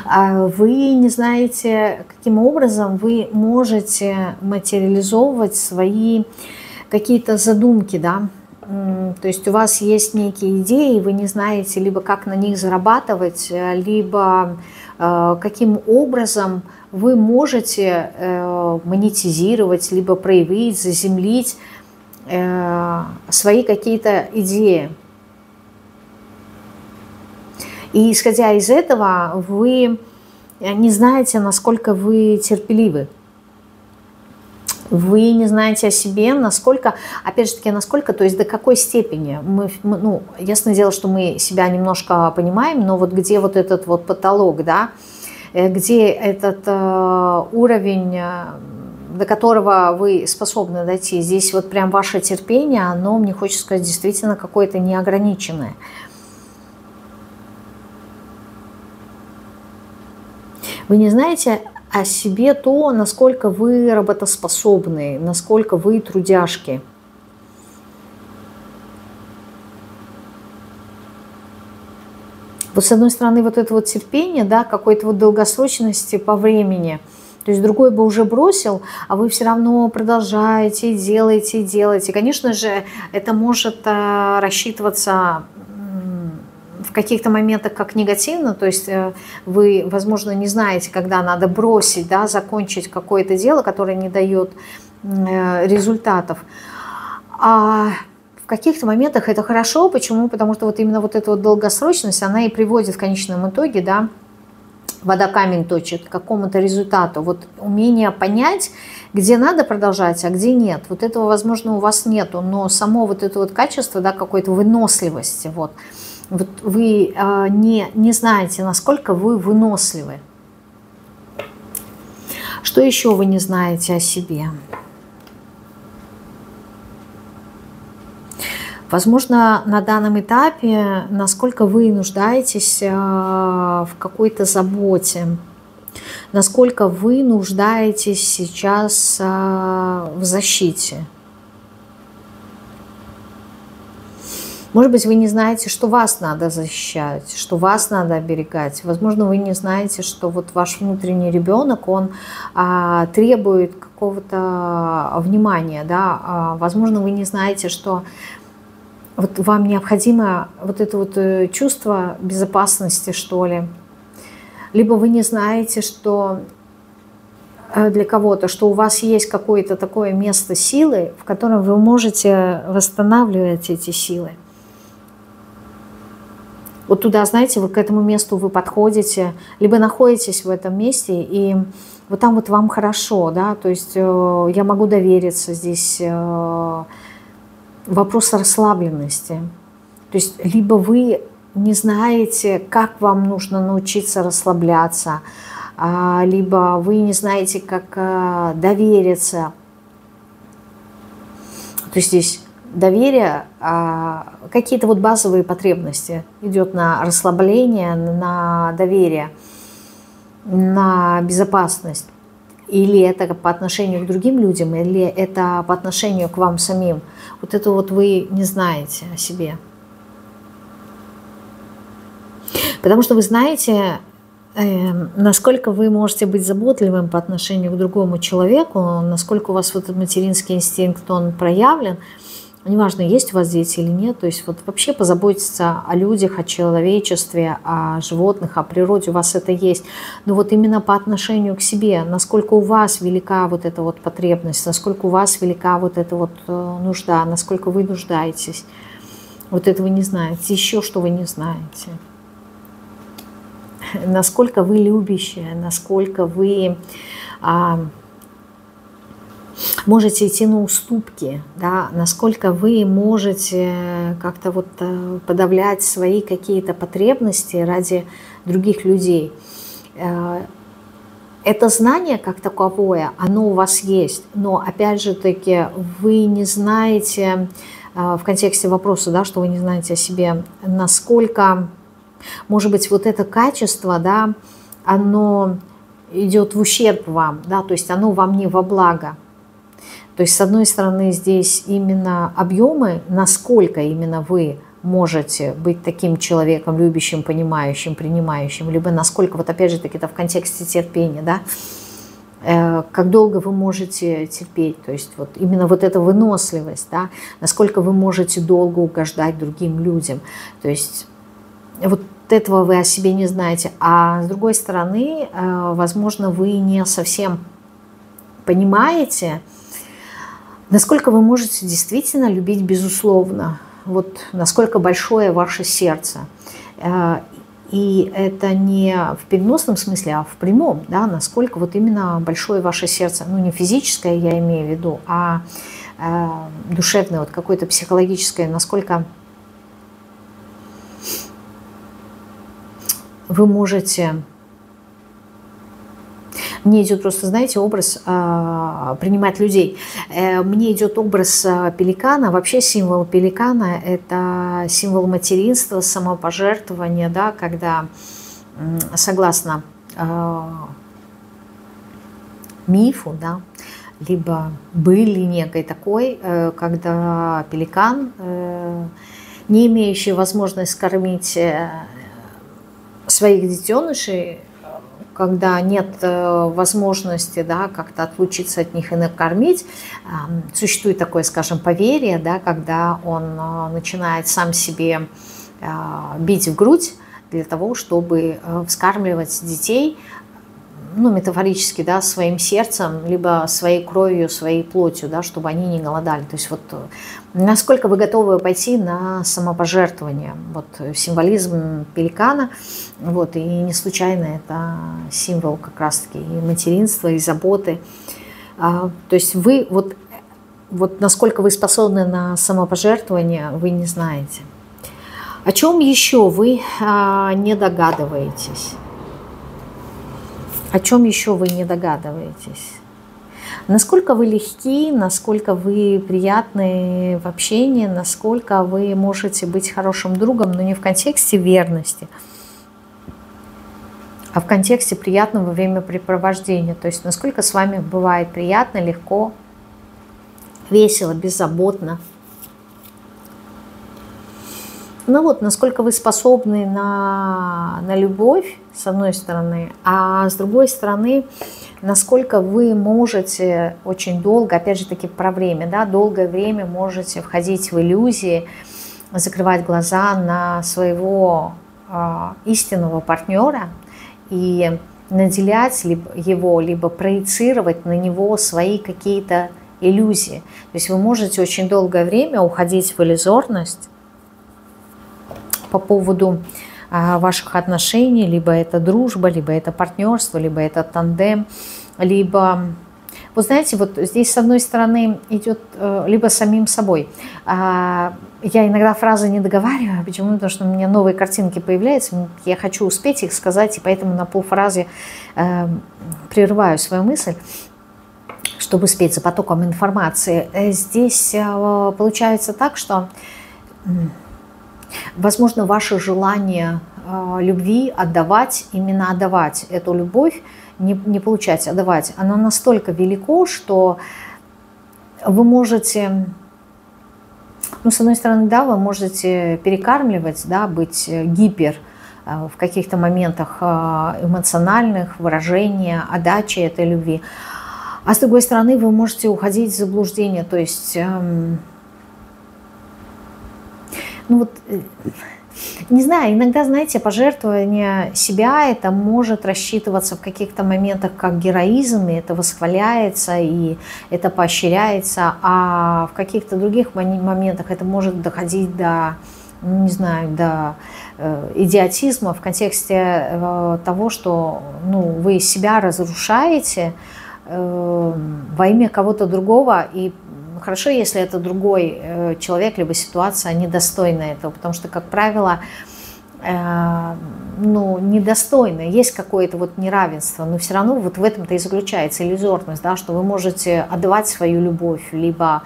Вы не знаете, каким образом вы можете материализовывать свои какие-то задумки, да? То есть у вас есть некие идеи, вы не знаете либо как на них зарабатывать, либо каким образом вы можете монетизировать, либо проявить, заземлить свои какие-то идеи. И исходя из этого, вы не знаете, насколько вы терпеливы. Вы не знаете о себе, насколько, опять же таки, насколько, то есть до какой степени. Ну, ясное дело, что мы себя немножко понимаем, но вот где вот этот вот потолок, да, где этот уровень, до которого вы способны дойти. Здесь вот прям ваше терпение, оно, мне хочется сказать, действительно какое-то неограниченное. Вы не знаете о себе то, насколько вы работоспособны, насколько вы трудяшки. Вот с одной стороны вот это вот терпение, да, какой-то вот долгосрочности по времени. То есть другой бы уже бросил, а вы все равно продолжаете, делаете, делаете. Конечно же, это может рассчитываться в каких-то моментах как негативно, то есть вы, возможно, не знаете, когда надо бросить, да, закончить какое-то дело, которое не дает результатов. А в каких-то моментах это хорошо. Почему? Потому что вот именно вот эта вот долгосрочность, она и приводит в конечном итоге, да, вода камень точит, к какому-то результату. Вот умение понять, где надо продолжать, а где нет. Вот этого, возможно, у вас нету, но само вот это вот качество, да, какой-то выносливости, вот вы не знаете, насколько вы выносливы. Что еще вы не знаете о себе? Возможно, на данном этапе, насколько вы нуждаетесь в какой-то заботе, насколько вы нуждаетесь сейчас в защите. Может быть, вы не знаете, что вас надо защищать, что вас надо оберегать. Возможно, вы не знаете, что вот ваш внутренний ребенок, он требует какого-то внимания, да. Возможно, вы не знаете, что вот вам необходимо вот это вот чувство безопасности, что ли. Либо вы не знаете, что для кого-то, что у вас есть какое-то такое место силы, в котором вы можете восстанавливать эти силы. Вот туда, знаете, вы к этому месту вы подходите, либо находитесь в этом месте, и вот там вот вам хорошо, да, то есть я могу довериться здесь, вопрос расслабленности. То есть либо вы не знаете, как вам нужно научиться расслабляться, либо вы не знаете, как довериться. То есть здесь доверие, какие-то вот базовые потребности идет на расслабление, на доверие, на безопасность. Или это по отношению к другим людям, или это по отношению к вам самим. Вот это вот вы не знаете о себе. Потому что вы знаете, насколько вы можете быть заботливым по отношению к другому человеку, насколько у вас вот этот материнский инстинкт, он проявлен. Неважно, есть у вас дети или нет, то есть вот вообще позаботиться о людях, о человечестве, о животных, о природе, у вас это есть. Но вот именно по отношению к себе, насколько у вас велика вот эта вот потребность, насколько у вас велика вот эта вот нужда, насколько вы нуждаетесь, вот это вы не знаете. Еще что вы не знаете. Насколько вы любящие, насколько вы можете идти на уступки, да, насколько вы можете как-то вот подавлять свои какие-то потребности ради других людей. Это знание как таковое, оно у вас есть, но опять же таки вы не знаете, в контексте вопроса, да, что вы не знаете о себе, насколько, может быть, вот это качество, да, оно идет в ущерб вам, да, то есть оно вам не во благо. То есть, с одной стороны, здесь именно объемы, насколько именно вы можете быть таким человеком, любящим, понимающим, принимающим, либо насколько, вот опять же таки, это в контексте терпения, да, как долго вы можете терпеть, то есть вот именно вот эта выносливость, да, насколько вы можете долго угождать другим людям, то есть вот этого вы о себе не знаете, а с другой стороны, возможно, вы не совсем понимаете, насколько вы можете действительно любить безусловно, вот насколько большое ваше сердце. И это не в переносном смысле, а в прямом, да, насколько вот именно большое ваше сердце, ну не физическое я имею в виду, а душевное, вот какое-то психологическое, насколько вы можете... Мне идет просто, знаете, образ принимать людей. Мне идет образ пеликана. Вообще символ пеликана – это символ материнства, самопожертвования, да, когда, согласно мифу, да, либо были некой такой, когда пеликан, не имеющий возможность кормить своих детенышей, когда нет возможности, да, как-то отлучиться от них и накормить, существует такое, скажем, поверье, да, когда он начинает сам себе бить в грудь для того, чтобы вскармливать детей, ну, метафорически, да, своим сердцем, либо своей кровью, своей плотью, да, чтобы они не голодали. То есть вот насколько вы готовы пойти на самопожертвование. Вот символизм пеликана, вот, и не случайно это символ как раз-таки и материнства, и заботы. То есть вы, вот насколько вы способны на самопожертвование, вы не знаете. О чем еще вы не догадываетесь? О чем еще вы не догадываетесь? Насколько вы легки, насколько вы приятны в общении, насколько вы можете быть хорошим другом, но не в контексте верности, а в контексте приятного времяпрепровождения. То есть насколько с вами бывает приятно, легко, весело, беззаботно. Ну вот, насколько вы способны на любовь, с одной стороны, а с другой стороны, насколько вы можете очень долго, опять же таки про время, да, долгое время можете входить в иллюзии, закрывать глаза на своего истинного партнера и наделять его, либо проецировать на него свои какие-то иллюзии. То есть вы можете очень долгое время уходить в иллюзорность по поводу ваших отношений, либо это дружба, либо это партнерство, либо это тандем, либо, вот знаете, вот здесь с одной стороны идет либо самим собой. Я иногда фразы не договариваю, почему? Потому что у меня новые картинки появляются, я хочу успеть их сказать, и поэтому на полфразы прерываю свою мысль, чтобы успеть за потоком информации. Здесь получается так, что возможно, ваше желание любви отдавать, именно отдавать эту любовь, не получать, отдавать, оно настолько велико, что вы можете, ну, с одной стороны, да, вы можете перекармливать, да, быть гипер в каких-то моментах эмоциональных, выражения, отдачи этой любви, а с другой стороны, вы можете уходить в заблуждение, то есть... Ну вот, не знаю, иногда, знаете, пожертвование себя, это может рассчитываться в каких-то моментах как героизм, и это восхваляется, и это поощряется, а в каких-то других моментах это может доходить до, не знаю, до идиотизма в контексте того, что, ну, вы себя разрушаете во имя кого-то другого, и хорошо, если это другой человек, либо ситуация недостойна этого, потому что, как правило, ну, недостойны, есть какое-то вот неравенство, но все равно вот в этом-то и заключается иллюзорность, да, что вы можете отдавать свою любовь, либо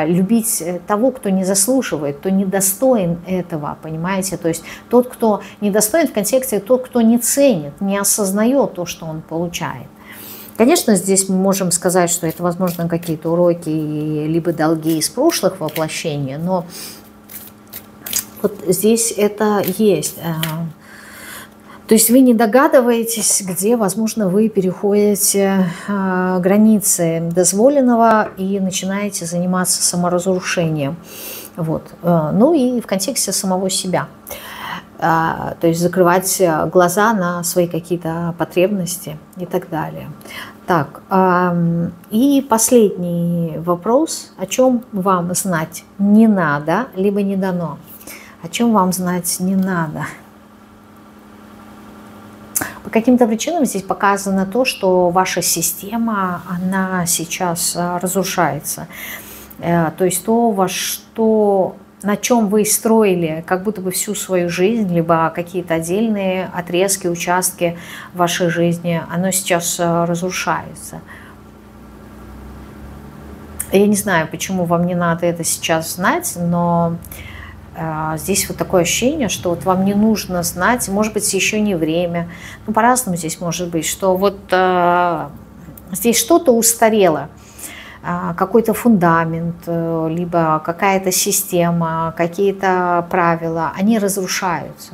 любить того, кто не заслуживает, кто недостоин этого, понимаете, то есть тот, кто недостоин в контексте, тот, кто не ценит, не осознает то, что он получает. Конечно, здесь мы можем сказать, что это, возможно, какие-то уроки, либо долги из прошлых воплощений, но вот здесь это есть. То есть вы не догадываетесь, где, возможно, вы переходите границы дозволенного и начинаете заниматься саморазрушением. Вот. Ну и в контексте самого себя. То есть закрывать глаза на свои какие-то потребности и так далее. Так, и последний вопрос. О чем вам знать не надо, либо не дано? О чем вам знать не надо? По каким-то причинам здесь показано то, что ваша система, она сейчас разрушается. То есть то, на чем вы строили как будто бы всю свою жизнь, либо какие-то отдельные отрезки, участки вашей жизни, оно сейчас разрушается. Я не знаю, почему вам не надо это сейчас знать, но здесь вот такое ощущение, что вот вам не нужно знать, может быть, еще не время, ну, по-разному здесь может быть, что вот здесь что-то устарело, какой-то фундамент, либо какая-то система, какие-то правила, они разрушаются.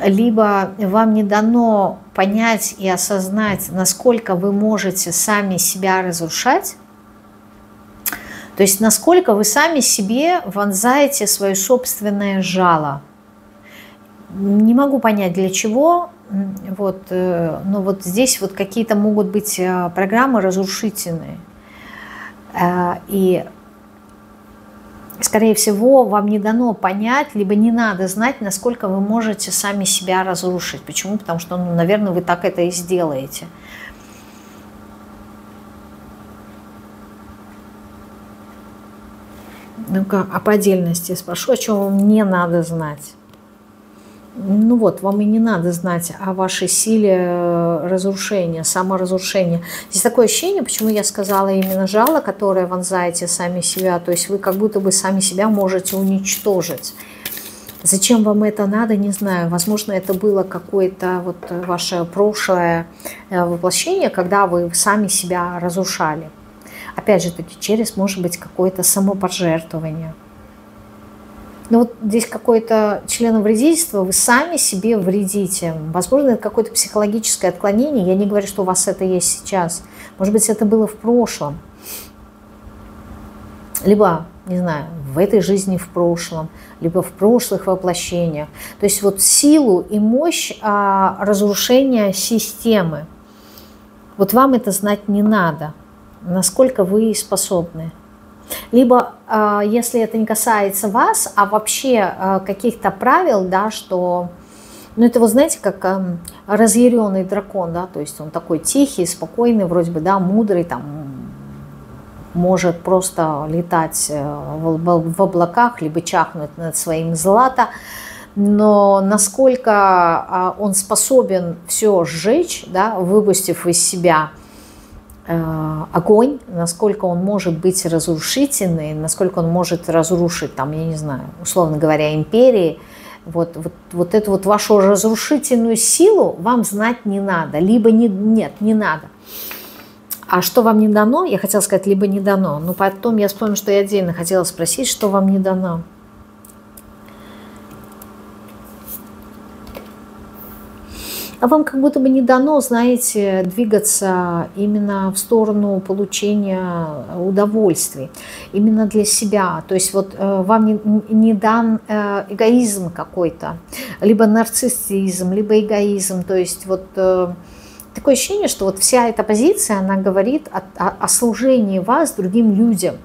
Либо вам не дано понять и осознать, насколько вы можете сами себя разрушать, то есть насколько вы сами себе вонзаете свое собственное жало. Не могу понять, для чего, вот, но вот здесь вот какие-то могут быть программы разрушительные. И, скорее всего, вам не дано понять, либо не надо знать, насколько вы можете сами себя разрушить. Почему? Потому что, ну, наверное, вы так это и сделаете. Ну-ка, а по отдельности спрошу, о чем вам не надо знать. Ну вот, вам и не надо знать о вашей силе разрушения, саморазрушения. Здесь такое ощущение, почему я сказала именно жало, которое вонзаете сами себя, то есть вы как будто бы сами себя можете уничтожить. Зачем вам это надо, не знаю. Возможно, это было какое-то вот ваше прошлое воплощение, когда вы сами себя разрушали. Опять же таки, через, может быть, какое-то самопожертвование. Но вот здесь какое-то членовредительство, вы сами себе вредите. Возможно, это какое-то психологическое отклонение. Я не говорю, что у вас это есть сейчас. Может быть, это было в прошлом. Либо, не знаю, в этой жизни в прошлом, либо в прошлых воплощениях. То есть вот силу и мощь разрушения системы. Вот вам это знать не надо, насколько вы способны. Либо, если это не касается вас, а вообще каких-то правил, да, что, ну это вот знаете, как разъяренный дракон, да, то есть он такой тихий, спокойный, вроде бы, да, мудрый, там, может просто летать в облаках, либо чахнуть над своим злато, но насколько он способен все сжечь, да, выпустив из себя огонь, насколько он может быть разрушительный, насколько он может разрушить, там, я не знаю, условно говоря, империи, вот эту вот вашу разрушительную силу вам знать не надо, либо нет, не надо. А что вам не дано, я хотела сказать, либо не дано, но потом я вспомнила, что я отдельно хотела спросить, что вам не дано. А вам как будто бы не дано, знаете, двигаться именно в сторону получения удовольствий, именно для себя. То есть вот вам не дан эгоизм какой-то, либо нарциссизм, либо эгоизм. То есть вот такое ощущение, что вот вся эта позиция, она говорит о служении вас другим людям.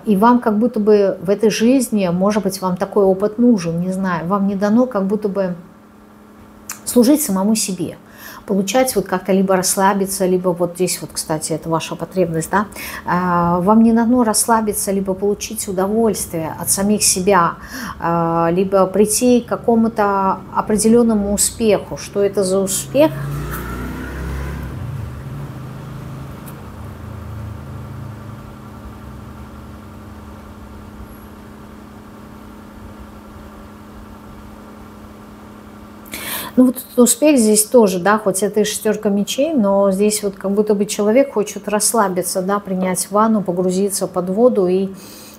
И вам как будто бы в этой жизни, может быть, вам такой опыт нужен, не знаю, вам не дано как будто бы служить самому себе. получать, вот как-то либо расслабиться, либо вот здесь вот, кстати, это ваша потребность, да, вам не дано расслабиться, либо получить удовольствие от самих себя, либо прийти к какому-то определенному успеху. Что это за успех? Ну вот этот успех здесь тоже, да, хоть это и шестерка мечей, но здесь вот как будто бы человек хочет расслабиться, да, принять ванну, погрузиться под воду, и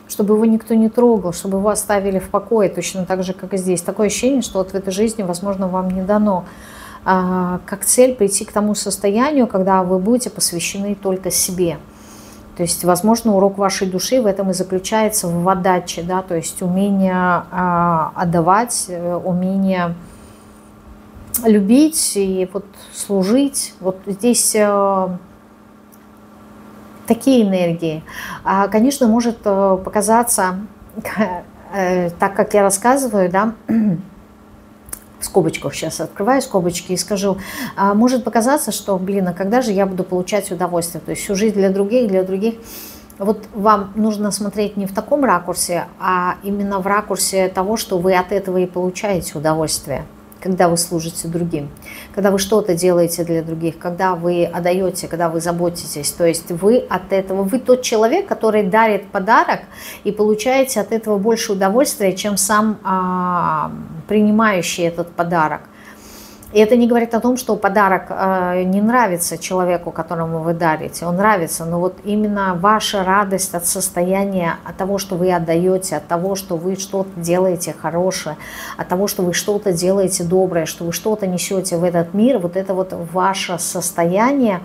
чтобы его никто не трогал, чтобы его оставили в покое, точно так же, как и здесь. Такое ощущение, что вот в этой жизни, возможно, вам не дано как цель прийти к тому состоянию, когда вы будете посвящены только себе. То есть, возможно, урок вашей души в этом и заключается в отдаче, да, то есть умение отдавать, умение любить и вот служить. Вот здесь такие энергии. Конечно, может показаться, так как я рассказываю, да, в скобочках сейчас открываю скобочки и скажу, может показаться, что, блин, а когда же я буду получать удовольствие? То есть всю жизнь для других. Вот вам нужно смотреть не в таком ракурсе, а именно в ракурсе того, что вы от этого и получаете удовольствие, когда вы служите другим, когда вы что-то делаете для других, когда вы отдаете, когда вы заботитесь. То есть вы от этого, вы тот человек, который дарит подарок и получаете от этого больше удовольствия, чем сам принимающий этот подарок. И это не говорит о том, что подарок не нравится человеку, которому вы дарите. Он нравится, но вот именно ваша радость от состояния, от того, что вы отдаете, от того, что вы что-то делаете хорошее, от того, что вы что-то делаете доброе, что вы что-то несете в этот мир, вот это вот ваше состояние,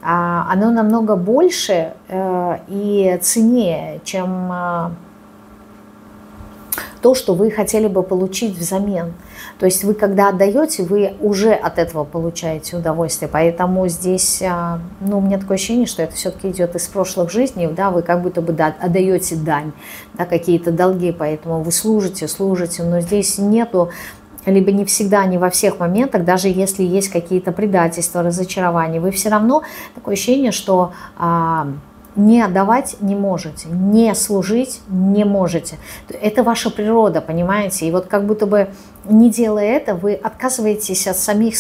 оно намного больше и ценнее, чем то, что вы хотели бы получить взамен. То есть вы, когда отдаете, вы уже от этого получаете удовольствие. Поэтому здесь, ну, у меня такое ощущение, что это все-таки идет из прошлых жизней, да, вы как будто бы отдаете дань, да, какие-то долги, поэтому вы служите, но здесь нету, либо не всегда, не во всех моментах, даже если есть какие-то предательства, разочарования, вы все равно такое ощущение, что не отдавать не можете, не служить не можете. Это ваша природа, понимаете? И вот как будто бы, не делая это, вы отказываетесь от самих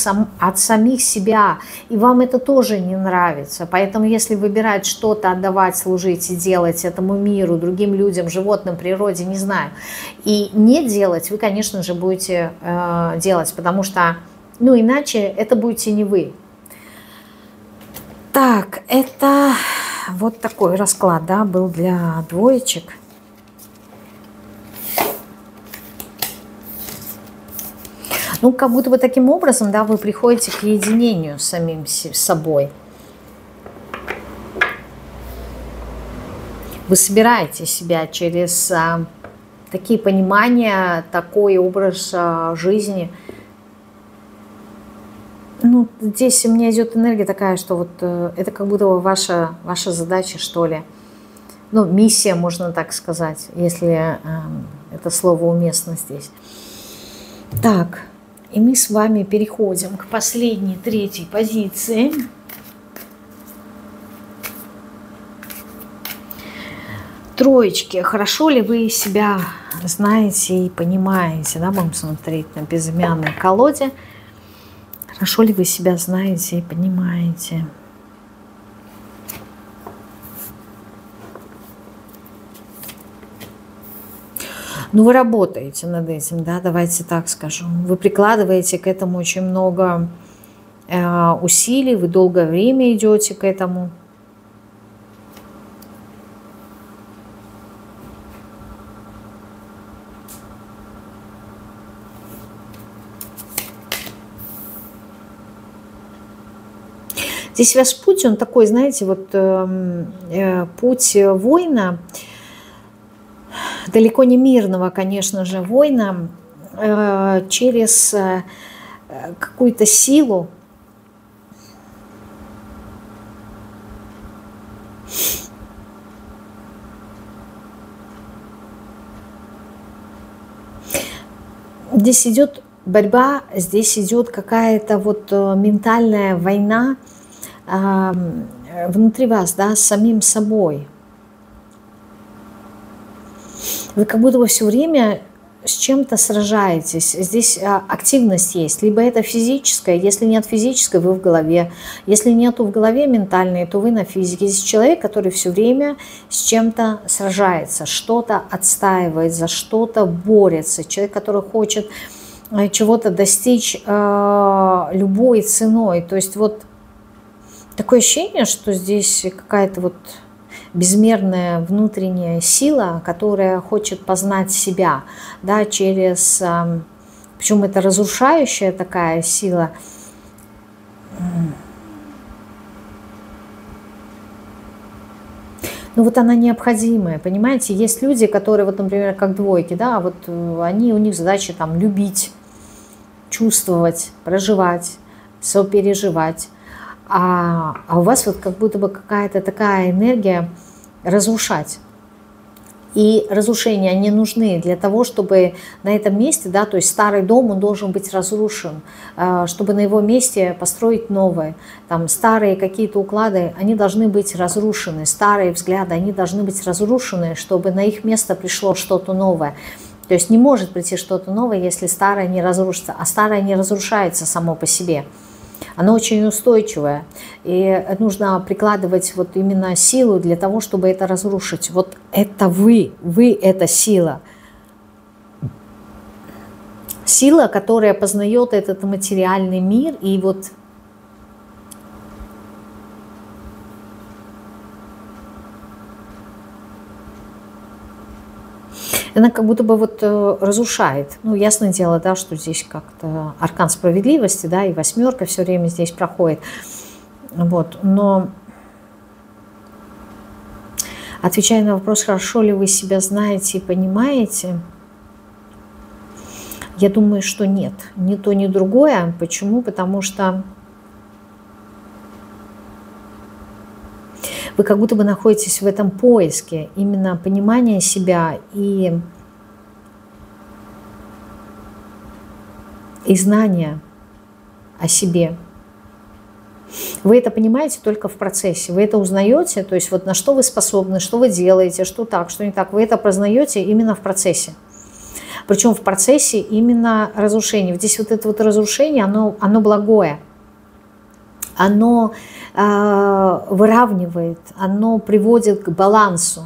себя, и вам это тоже не нравится. Поэтому если выбирать что-то отдавать, служить и делать этому миру, другим людям, животным, природе, не знаю, и не делать, вы, конечно же, будете делать, потому что, ну, иначе это будете не вы. Так, это вот такой расклад, да, был для двоечек. Ну, как будто бы таким образом, да, вы приходите к единению с самим собой. Вы собираете себя через такие понимания, такой образ жизни. Ну, здесь у меня идет энергия такая, что вот это как будто бы ваша задача, что ли. Ну, миссия, можно так сказать, если это слово уместно здесь. Так, и мы с вами переходим к последней, третьей позиции. Троечки. Хорошо ли вы себя знаете и понимаете? Да, будем смотреть на безымянной колоде. Хорошо ли вы себя знаете и понимаете? Ну, вы работаете над этим, да, давайте так скажу. Вы прикладываете к этому очень много усилий, вы долгое время идете к этому. Здесь ваш путь, он такой, знаете, вот путь воина, далеко не мирного, конечно же, воина, через какую-то силу. Здесь идет борьба, здесь идет какая-то вот ментальная война внутри вас, да, с самим собой. Вы как будто бы все время с чем-то сражаетесь. Здесь активность есть. Либо это физическая, если нет физической, вы в голове. Если нету в голове ментальной, то вы на физике. Здесь человек, который все время с чем-то сражается, что-то отстаивает, за что-то борется. Человек, который хочет чего-то достичь любой ценой. То есть вот такое ощущение, что здесь какая-то вот безмерная внутренняя сила, которая хочет познать себя, да, через, причем это разрушающая такая сила. Ну вот она необходимая, понимаете? Есть люди, которые, вот, например, как двойки, да, вот они, у них задача там любить, чувствовать, проживать, сопереживать. А у вас вот как будто бы какая-то такая энергия разрушать. И разрушения, они нужны для того, чтобы на этом месте, да, то есть старый дом, он должен быть разрушен, чтобы на его месте построить новое. Там старые какие-то уклады, они должны быть разрушены, старые взгляды, они должны быть разрушены, чтобы на их место пришло что-то новое. То есть не может прийти что-то новое, если старое не разрушится, а старое не разрушается само по себе. Оно очень устойчивое, и нужно прикладывать вот именно силу для того, чтобы это разрушить. Вот это вы это сила. Сила, которая познает этот материальный мир, и вот она как будто бы вот разрушает. Ну, ясное дело, да, что здесь как-то аркан справедливости, да, и восьмерка все время здесь проходит. Вот, но отвечая на вопрос, хорошо ли вы себя знаете и понимаете, я думаю, что нет. Ни то, ни другое. Почему? Потому что вы как будто бы находитесь в этом поиске именно понимания себя и знания о себе. Вы это понимаете только в процессе, вы это узнаете, то есть вот на что вы способны, что вы делаете, что так, что не так, вы это познаете именно в процессе. Причем в процессе именно разрушения. Здесь вот это вот разрушение, оно благое. Оно выравнивает, оно приводит к балансу.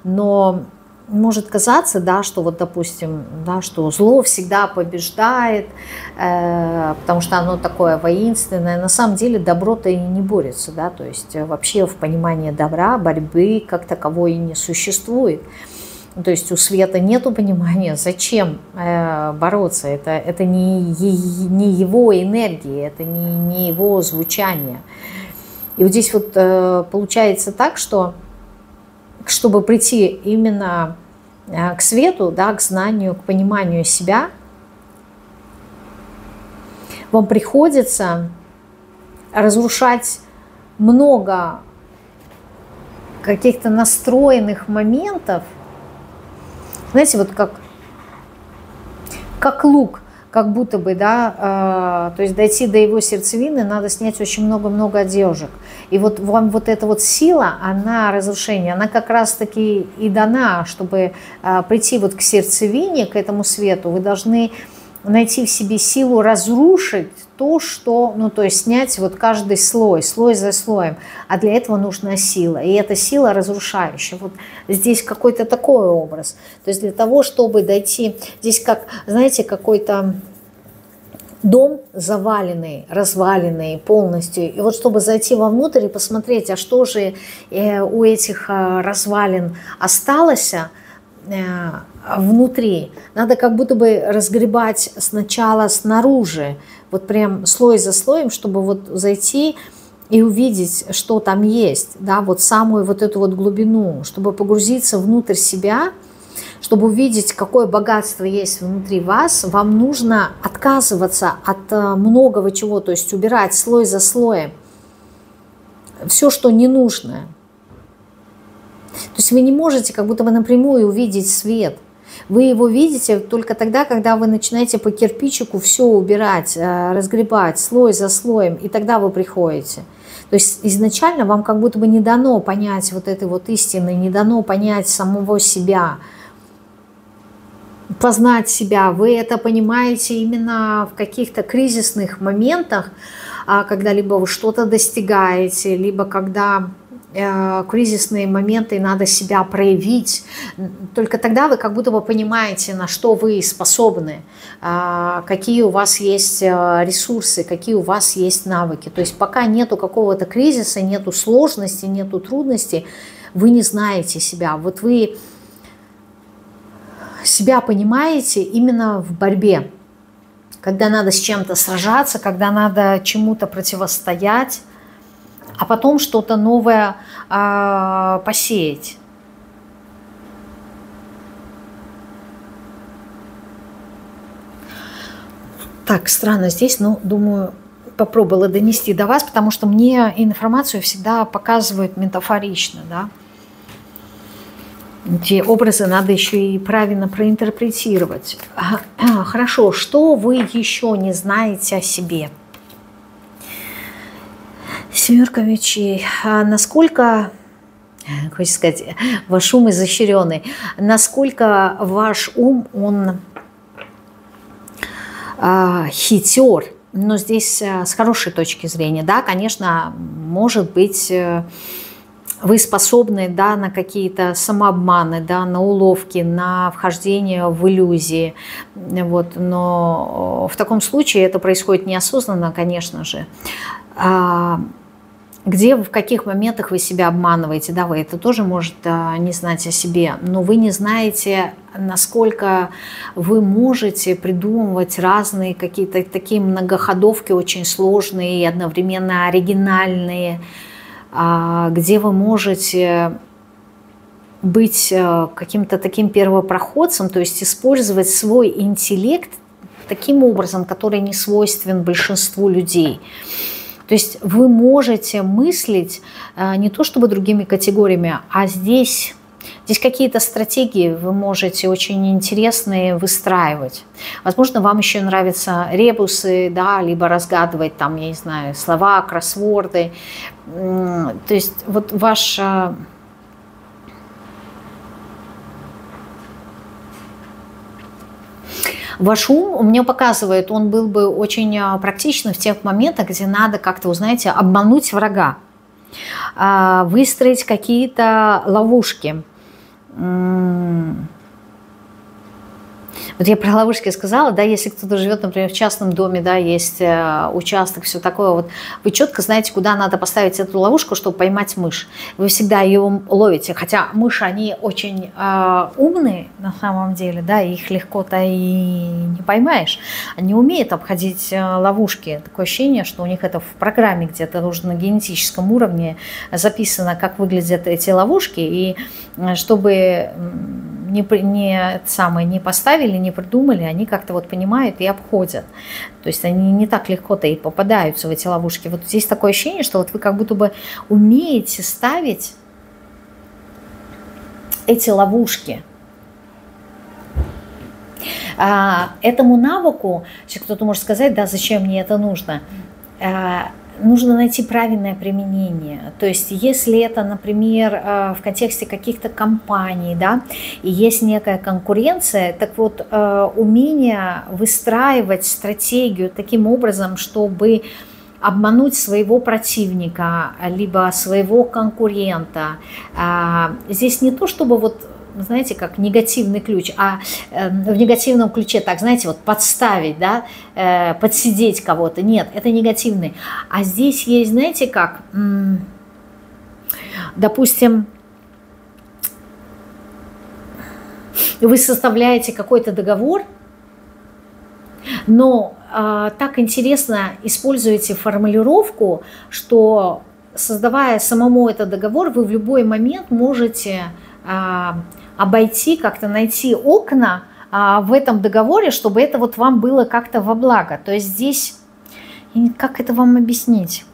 Но может казаться, да, что вот, допустим, да, что зло всегда побеждает, потому что оно такое воинственное. На самом деле добро-то и не борется, да, то есть вообще в понимании добра борьбы как таковой и не существует. То есть у света нету понимания, зачем бороться. Это не его энергия, это не его звучание. И вот здесь вот получается так, что чтобы прийти именно к свету, да, к знанию, к пониманию себя, вам приходится разрушать много каких-то настроенных моментов. Знаете, вот как лук, как будто бы, да, то есть дойти до его сердцевины, надо снять очень много-много одежек. И вот вам вот эта вот сила, она разрушение, она как раз-таки и дана, чтобы прийти вот к сердцевине, к этому свету, вы должны найти в себе силу разрушить то, что, ну, то есть снять вот каждый слой за слоем. А для этого нужна сила. И эта сила разрушающая. Вот здесь какой-то такой образ. То есть для того, чтобы дойти, здесь как, знаете, какой-то дом заваленный, разваленный полностью. И вот чтобы зайти вовнутрь и посмотреть, а что же у этих развалин осталось внутри, надо как будто бы разгребать сначала снаружи, вот прям слой за слоем, чтобы вот зайти и увидеть, что там есть, да, вот самую вот эту вот глубину, чтобы погрузиться внутрь себя, чтобы увидеть, какое богатство есть внутри вас. Вам нужно отказываться от многого чего, то есть убирать слой за слоем все, что ненужное. То есть вы не можете как будто бы напрямую увидеть свет. Вы его видите только тогда, когда вы начинаете по кирпичику все убирать, разгребать слой за слоем, и тогда вы приходите. То есть изначально вам как будто бы не дано понять вот этой вот истины, не дано понять самого себя, познать себя. Вы это понимаете именно в каких-то кризисных моментах, когда либо вы что-то достигаете, либо когда кризисные моменты, надо себя проявить. Только тогда вы как будто бы понимаете, на что вы способны, какие у вас есть ресурсы, какие у вас есть навыки. То есть пока нету какого-то кризиса, нету сложности, нету трудностей, вы не знаете себя. Вот вы себя понимаете именно в борьбе, когда надо с чем-то сражаться, когда надо чему-то противостоять, а потом что-то новое посеять. Так, странно здесь, но думаю, попробовала донести до вас, потому что мне информацию всегда показывают метафорично, да. Эти образы надо еще и правильно проинтерпретировать. Хорошо, что вы еще не знаете о себе? Семерка мечей. Насколько, хочется сказать, ваш ум изощренный, насколько ваш ум, он хитер, но здесь с хорошей точки зрения, да, конечно, может быть, вы способны, да, на какие-то самообманы, да, на уловки, на вхождение в иллюзии, вот, но в таком случае это происходит неосознанно, конечно же. Где, в каких моментах вы себя обманываете, да, вы это тоже можете не знать о себе, но вы не знаете, насколько вы можете придумывать разные какие-то такие многоходовки, очень сложные и одновременно оригинальные, где вы можете быть каким-то таким первопроходцем, то есть использовать свой интеллект таким образом, который не свойствен большинству людей. То есть вы можете мыслить не то чтобы другими категориями, а здесь какие-то стратегии вы можете очень интересные выстраивать. Возможно, вам еще нравятся ребусы, да, либо разгадывать там, я не знаю, слова, кроссворды. То есть вот ваша... Ваш ум, мне показывает, он был бы очень практичен в тех моментах, где надо как-то, вы знаете, обмануть врага, выстроить какие-то ловушки. Вот я про ловушки сказала, да, если кто-то живет, например, в частном доме, да, есть участок, все такое, вот вы четко знаете, куда надо поставить эту ловушку, чтобы поймать мышь. Вы всегда ее ловите, хотя мыши, они очень умные на самом деле, да, их легко-то и не поймаешь. Они умеют обходить ловушки. Такое ощущение, что у них это в программе где-то уже на генетическом уровне записано, как выглядят эти ловушки, и чтобы не поставили, не придумали, они как-то вот понимают и обходят. То есть они не так легко-то и попадаются в эти ловушки. Вот здесь такое ощущение, что вот вы как будто бы умеете ставить эти ловушки. Этому навыку, сейчас кто-то может сказать, да, зачем мне это нужно? Нужно найти правильное применение. То есть если это, например, в контексте каких-то компаний, да, и есть некая конкуренция, так вот умение выстраивать стратегию таким образом, чтобы обмануть своего противника, либо своего конкурента. Здесь не то, чтобы вот, знаете, как негативный ключ, а в негативном ключе, так, знаете, вот подставить, да, подсидеть кого-то. Нет, это негативный. А здесь есть, знаете, как, допустим, вы составляете какой-то договор, но так интересно используете формулировку, что, создавая самому этот договор, вы в любой момент можете обойти, как-то найти окна в этом договоре, чтобы это вот вам было как-то во благо. То есть здесь, как это вам объяснить?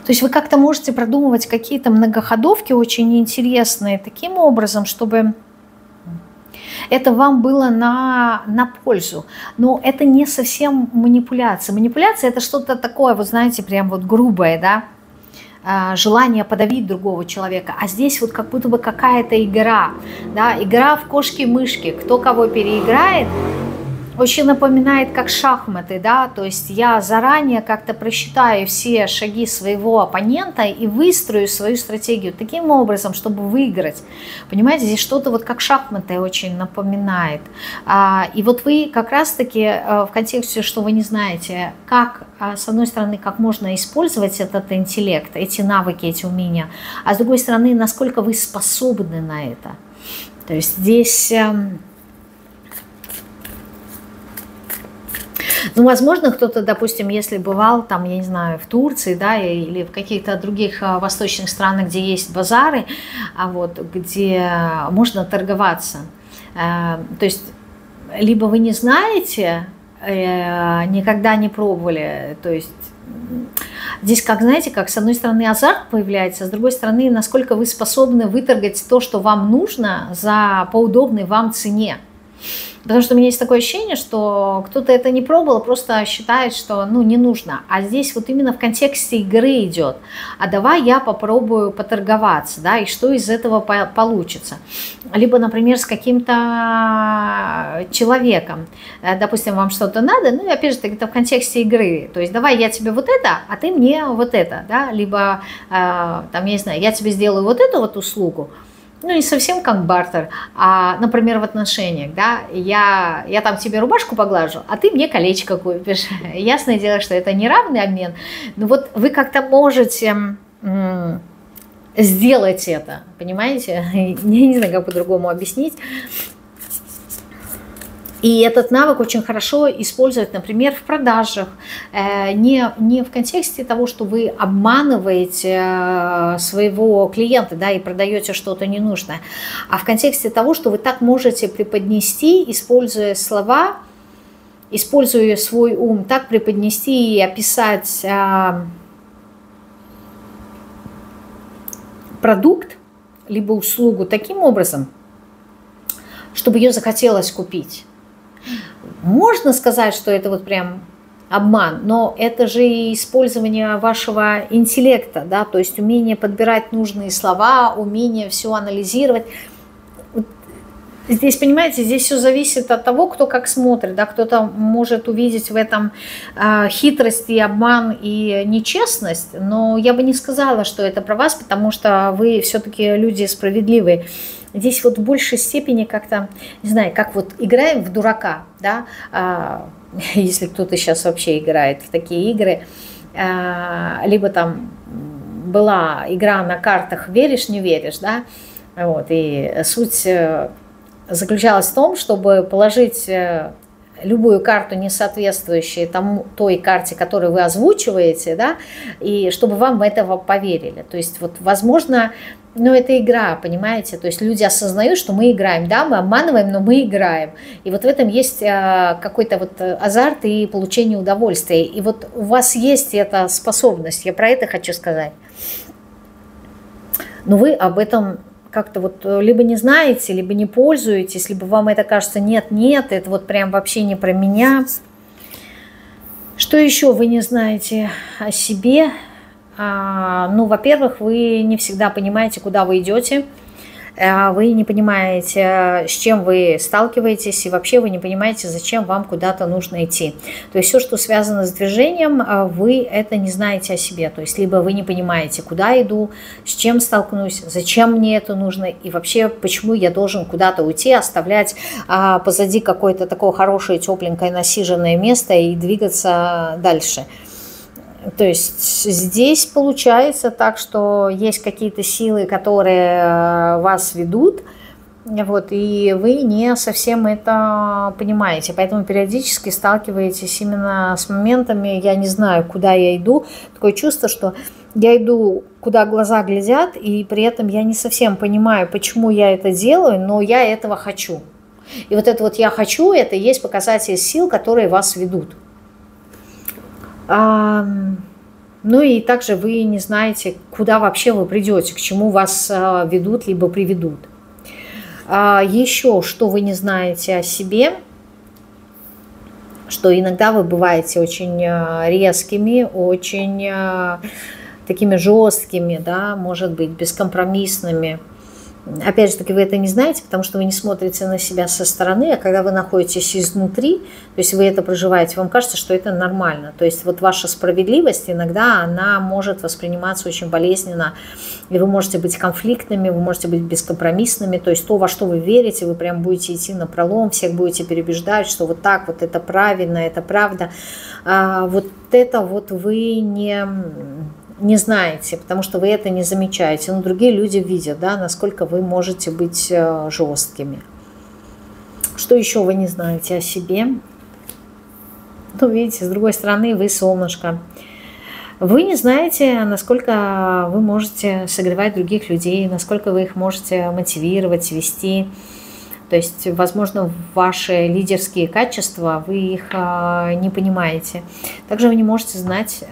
То есть вы как-то можете продумывать какие-то многоходовки очень интересные таким образом, чтобы это вам было на пользу. Но это не совсем манипуляция. Манипуляция – это что-то такое, вот знаете, прям вот грубое, да, желание подавить другого человека. А здесь вот как будто бы какая-то игра, да, игра в кошки-мышки. Кто кого переиграет, очень напоминает как шахматы, да, то есть я заранее как-то просчитаю все шаги своего оппонента и выстрою свою стратегию таким образом, чтобы выиграть. Понимаете, здесь что-то вот как шахматы очень напоминает. И вот вы как раз-таки в контексте, что вы не знаете, как, с одной стороны, как можно использовать этот интеллект, эти навыки, эти умения, а с другой стороны, насколько вы способны на это. То есть здесь... Ну, возможно, кто-то, допустим, если бывал там, я не знаю, в Турции, да, или в каких-то других восточных странах, где есть базары, вот, где можно торговаться. То есть, либо вы не знаете, никогда не пробовали, то есть здесь, как знаете, как с одной стороны азарт появляется, а с другой стороны, насколько вы способны выторгать то, что вам нужно, по удобной вам цене. Потому что у меня есть такое ощущение, что кто-то это не пробовал, просто считает, что ну, не нужно. А здесь вот именно в контексте игры идет. А давай я попробую поторговаться, да, и что из этого получится. Либо, например, с каким-то человеком. Допустим, вам что-то надо, ну и опять же, это в контексте игры. То есть давай я тебе вот это, а ты мне вот это, да. Либо, там, я не знаю, я тебе сделаю вот эту вот услугу. Ну, не совсем как бартер, а, например, в отношениях, да, я там тебе рубашку поглажу, а ты мне колечко купишь. Ясное дело, что это не равный обмен, но вот вы как-то можете сделать это, понимаете? Я не знаю, как по-другому объяснить. И этот навык очень хорошо использовать, например, в продажах, не в контексте того, что вы обманываете своего клиента, да, и продаете что-то ненужное, а в контексте того, что вы так можете преподнести, используя слова, используя свой ум, так преподнести и описать продукт, либо услугу таким образом, чтобы ее захотелось купить. Можно сказать, что это вот прям обман, но это же и использование вашего интеллекта, да, то есть умение подбирать нужные слова, умение все анализировать. Здесь, понимаете, здесь все зависит от того, кто как смотрит, да, кто-то может увидеть в этом хитрость и обман и нечестность, но я бы не сказала, что это про вас, потому что вы все-таки люди справедливые. Здесь вот в большей степени как-то, не знаю, как вот играем в дурака, да, если кто-то сейчас вообще играет в такие игры, либо там была игра на картах «Веришь, не веришь», да, вот, и суть заключалась в том, чтобы положить любую карту, не соответствующую той карте, которую вы озвучиваете, да, и чтобы вам в этого поверили. То есть, вот, возможно, ну, это игра, понимаете, то есть люди осознают, что мы играем, да, мы обманываем, но мы играем. И вот в этом есть какой-то вот азарт и получение удовольствия. И вот у вас есть эта способность, я про это хочу сказать. Но вы об этом как-то вот либо не знаете, либо не пользуетесь, либо вам это кажется, нет, это вот прям вообще не про меня. Что еще вы не знаете о себе? Ну, во-первых, вы не всегда понимаете, куда вы идете, вы не понимаете, с чем вы сталкиваетесь, и вообще вы не понимаете, зачем вам куда-то нужно идти. То есть все, что связано с движением, вы это не знаете о себе. То есть либо вы не понимаете, куда иду, с чем столкнусь, зачем мне это нужно, и вообще, почему я должен куда-то уйти, оставлять позади какое-то такое хорошее, тепленькое, насиженное место и двигаться дальше. То есть здесь получается так, что есть какие-то силы, которые вас ведут, вот, и вы не совсем это понимаете. Поэтому периодически сталкиваетесь именно с моментами, я не знаю, куда я иду. Такое чувство, что я иду, куда глаза глядят, и при этом я не совсем понимаю, почему я это делаю, но я этого хочу. И вот это вот «я хочу» – это и есть показатель сил, которые вас ведут. Ну и также вы не знаете, куда вообще вы придете, к чему вас ведут, либо приведут. Еще что вы не знаете о себе, что иногда вы бываете очень резкими, очень такими жесткими, да, может быть, бескомпромиссными. Опять же таки, вы это не знаете, потому что вы не смотрите на себя со стороны, а когда вы находитесь изнутри, то есть вы это проживаете, вам кажется, что это нормально. То есть вот ваша справедливость иногда, она может восприниматься очень болезненно, и вы можете быть конфликтными, вы можете быть бескомпромиссными, то есть то, во что вы верите, вы прям будете идти напролом, всех будете переубеждать, что вот так вот это правильно, это правда. Вот это вот вы не знаете, потому что вы это не замечаете, но другие люди видят, да, насколько вы можете быть жесткими. Что еще вы не знаете о себе? Ну, видите, с другой стороны, вы солнышко. Вы не знаете, насколько вы можете согревать других людей, насколько вы их можете мотивировать, вести. То есть, возможно, ваши лидерские качества, вы их не понимаете. Также вы не можете знать,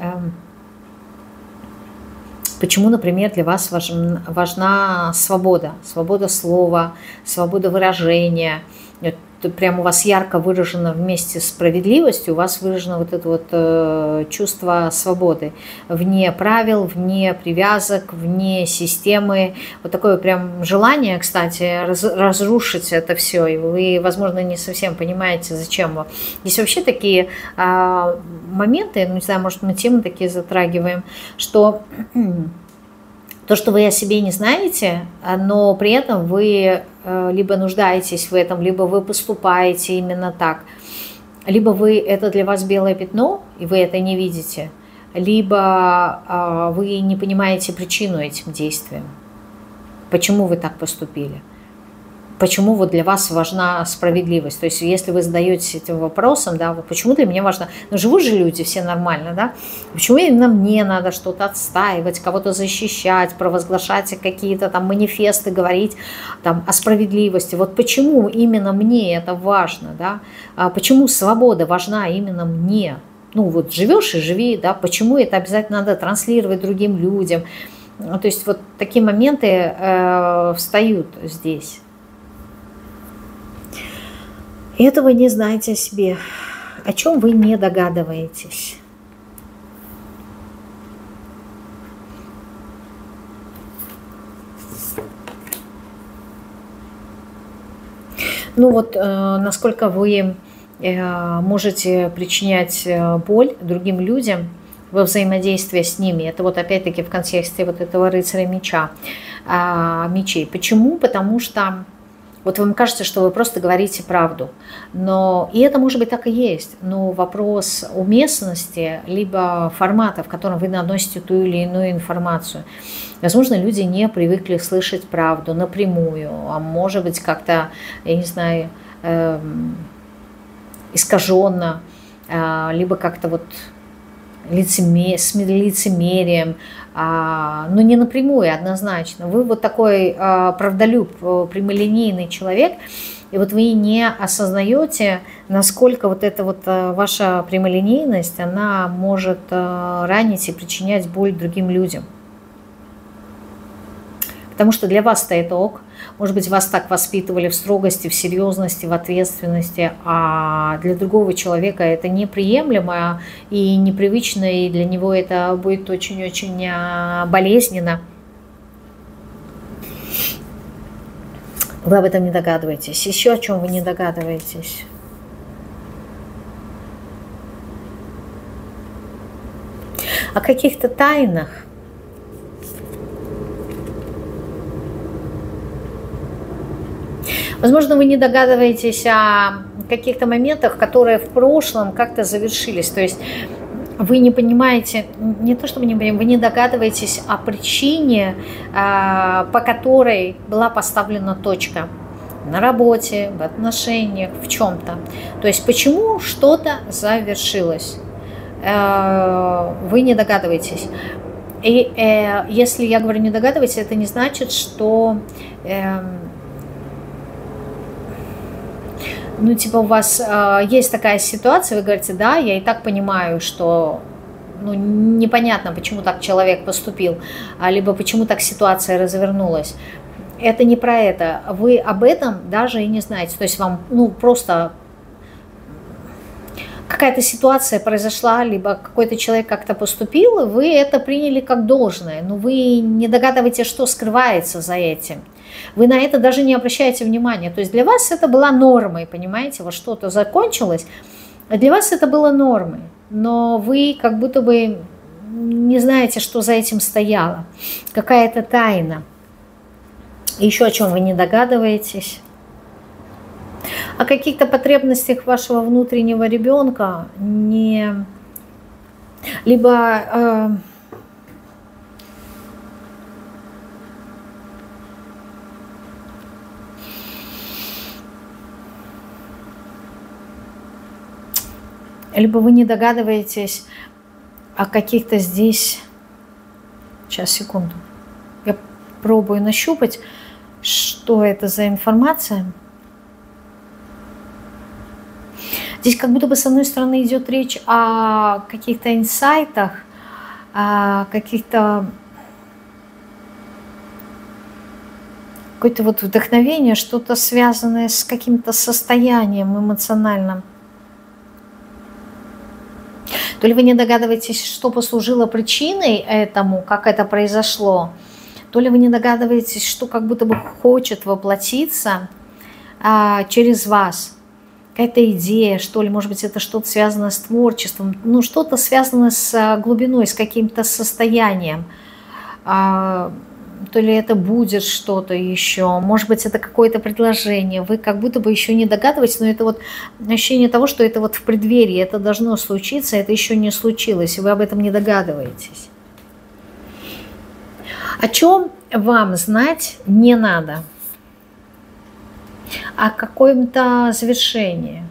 почему, например, для вас важна свобода, свобода слова, свобода выражения. Это прямо у вас ярко выражено вместе с справедливостью, у вас выражено вот это вот чувство свободы. Вне правил, вне привязок, вне системы. Вот такое прям желание, кстати, разрушить это все. И вы, возможно, не совсем понимаете, зачем вы. Здесь вообще такие моменты, ну не знаю, может мы темы такие затрагиваем, что то, что вы о себе не знаете, но при этом вы либо нуждаетесь в этом, либо вы поступаете именно так, либо вы это для вас белое пятно, и вы это не видите, либо вы не понимаете причину этим действиям, почему вы так поступили. Почему вот для вас важна справедливость? То есть если вы задаетесь этим вопросом, да, вот почему для меня важно, ну живут же люди все нормально, да, почему именно мне надо что-то отстаивать, кого-то защищать, провозглашать какие-то там манифесты, говорить там о справедливости, вот почему именно мне это важно, да, почему свобода важна именно мне? Ну вот живешь и живи, да, почему это обязательно надо транслировать другим людям? То есть вот такие моменты встают здесь. И этого не знаете о себе, о чем вы не догадываетесь. Ну вот, насколько вы можете причинять боль другим людям во взаимодействии с ними. Это вот опять-таки в контексте вот этого рыцаря мечей. Почему? Потому что вот вам кажется, что вы просто говорите правду. И это может быть так и есть. Но вопрос уместности, либо формата, в котором вы наносите ту или иную информацию. Возможно, люди не привыкли слышать правду напрямую, а может быть как-то, я не знаю, искаженно, либо как-то вот с лицемерием, но не напрямую однозначно. Вы вот такой правдолюб, прямолинейный человек, и вот вы не осознаете, насколько вот эта вот ваша прямолинейность, она может ранить и причинять боль другим людям. Потому что для вас-то это ок. Может быть, вас так воспитывали в строгости, в серьезности, в ответственности, а для другого человека это неприемлемо и непривычно, и для него это будет очень-очень болезненно. Вы об этом не догадываетесь. Еще о чем вы не догадываетесь? О каких-то тайнах. Возможно, вы не догадываетесь о каких-то моментах, которые в прошлом как-то завершились. То есть вы не понимаете, не то чтобы не понимаете, вы не догадываетесь о причине, по которой была поставлена точка на работе, в отношениях, в чем-то. То есть почему что-то завершилось. Вы не догадываетесь. И если я говорю не догадываетесь, это не значит, что... ну, типа у вас есть такая ситуация, вы говорите, да, я и так понимаю, что ну, непонятно, почему так человек поступил, либо почему так ситуация развернулась. Это не про это. Вы об этом даже и не знаете. То есть вам, ну, просто какая-то ситуация произошла, либо какой-то человек как-то поступил, и вы это приняли как должное, но вы не догадываетесь, что скрывается за этим. Вы на это даже не обращаете внимания. То есть для вас это была нормой, понимаете, вот что-то закончилось, а для вас это было нормой, но вы как будто бы не знаете, что за этим стояло, какая-то тайна. Еще о чем вы не догадываетесь. О каких-то потребностях вашего внутреннего ребенка, не... либо вы не догадываетесь о каких-то здесь... Сейчас, секунду. Я пробую нащупать, что это за информация. Здесь как будто бы с одной стороны идет речь о каких-то инсайтах, о каких-то... какое-то вот вдохновение, что-то связанное с каким-то состоянием эмоциональным. То ли вы не догадываетесь, что послужило причиной этому, как это произошло, то ли вы не догадываетесь, что как будто бы хочет воплотиться через вас. Какая-то идея, что ли, может быть, это что-то связано с творчеством, ну, что-то связано с глубиной, с каким-то состоянием. То ли это будет что-то еще, может быть, это какое-то предложение. Вы как будто бы еще не догадываетесь, но это вот ощущение того, что это вот в преддверии, это должно случиться, это еще не случилось, и вы об этом не догадываетесь. О чем вам знать не надо? О каком-то завершении,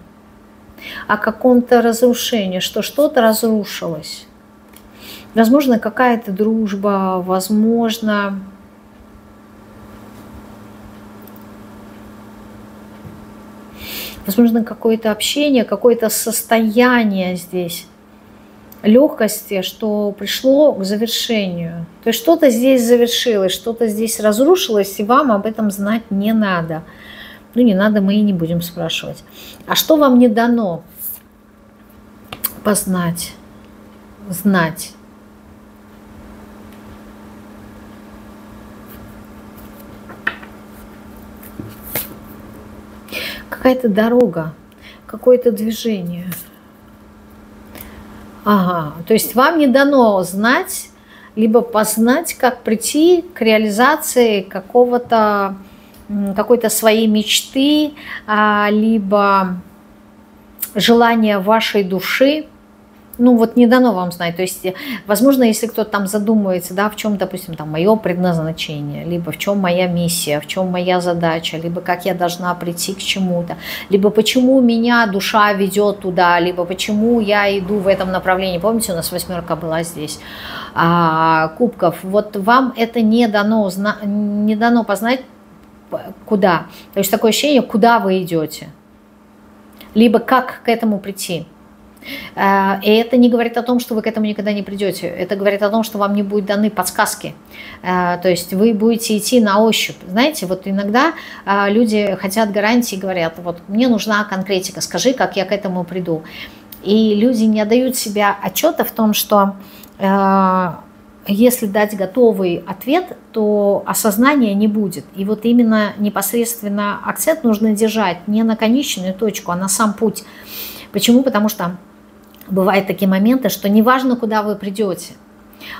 о каком-то разрушении, что что-то разрушилось. Возможно, какая-то дружба, возможно, какое-то общение, какое-то состояние здесь легкости, что пришло к завершению. То есть что-то здесь завершилось, что-то здесь разрушилось, и вам об этом знать не надо. Ну, не надо, мы и не будем спрашивать. А что вам не дано познать, знать? Какая-то дорога, какое-то движение. Ага, то есть вам не дано знать, либо познать, как прийти к реализации какой-то своей мечты, либо желания вашей души. Ну вот не дано вам знать. То есть, возможно, если кто-то там задумывается, да, в чем, допустим, там мое предназначение, либо в чем моя миссия, в чем моя задача, либо как я должна прийти к чему-то, либо почему меня душа ведет туда, либо почему я иду в этом направлении. Помните, у нас 8 была здесь кубков. Вот вам это не дано познать, куда. То есть такое ощущение, куда вы идете, либо как к этому прийти. И это не говорит о том, что вы к этому никогда не придете. Это говорит о том, что вам не будут даны подсказки. То есть вы будете идти на ощупь. Знаете, вот иногда люди хотят гарантии, говорят, вот мне нужна конкретика, скажи, как я к этому приду. И люди не отдают себе отчета в том, что если дать готовый ответ, то осознания не будет. И вот именно непосредственно акцент нужно держать не на конечную точку, а на сам путь. Почему? Потому что бывают такие моменты, что не важно, куда вы придете,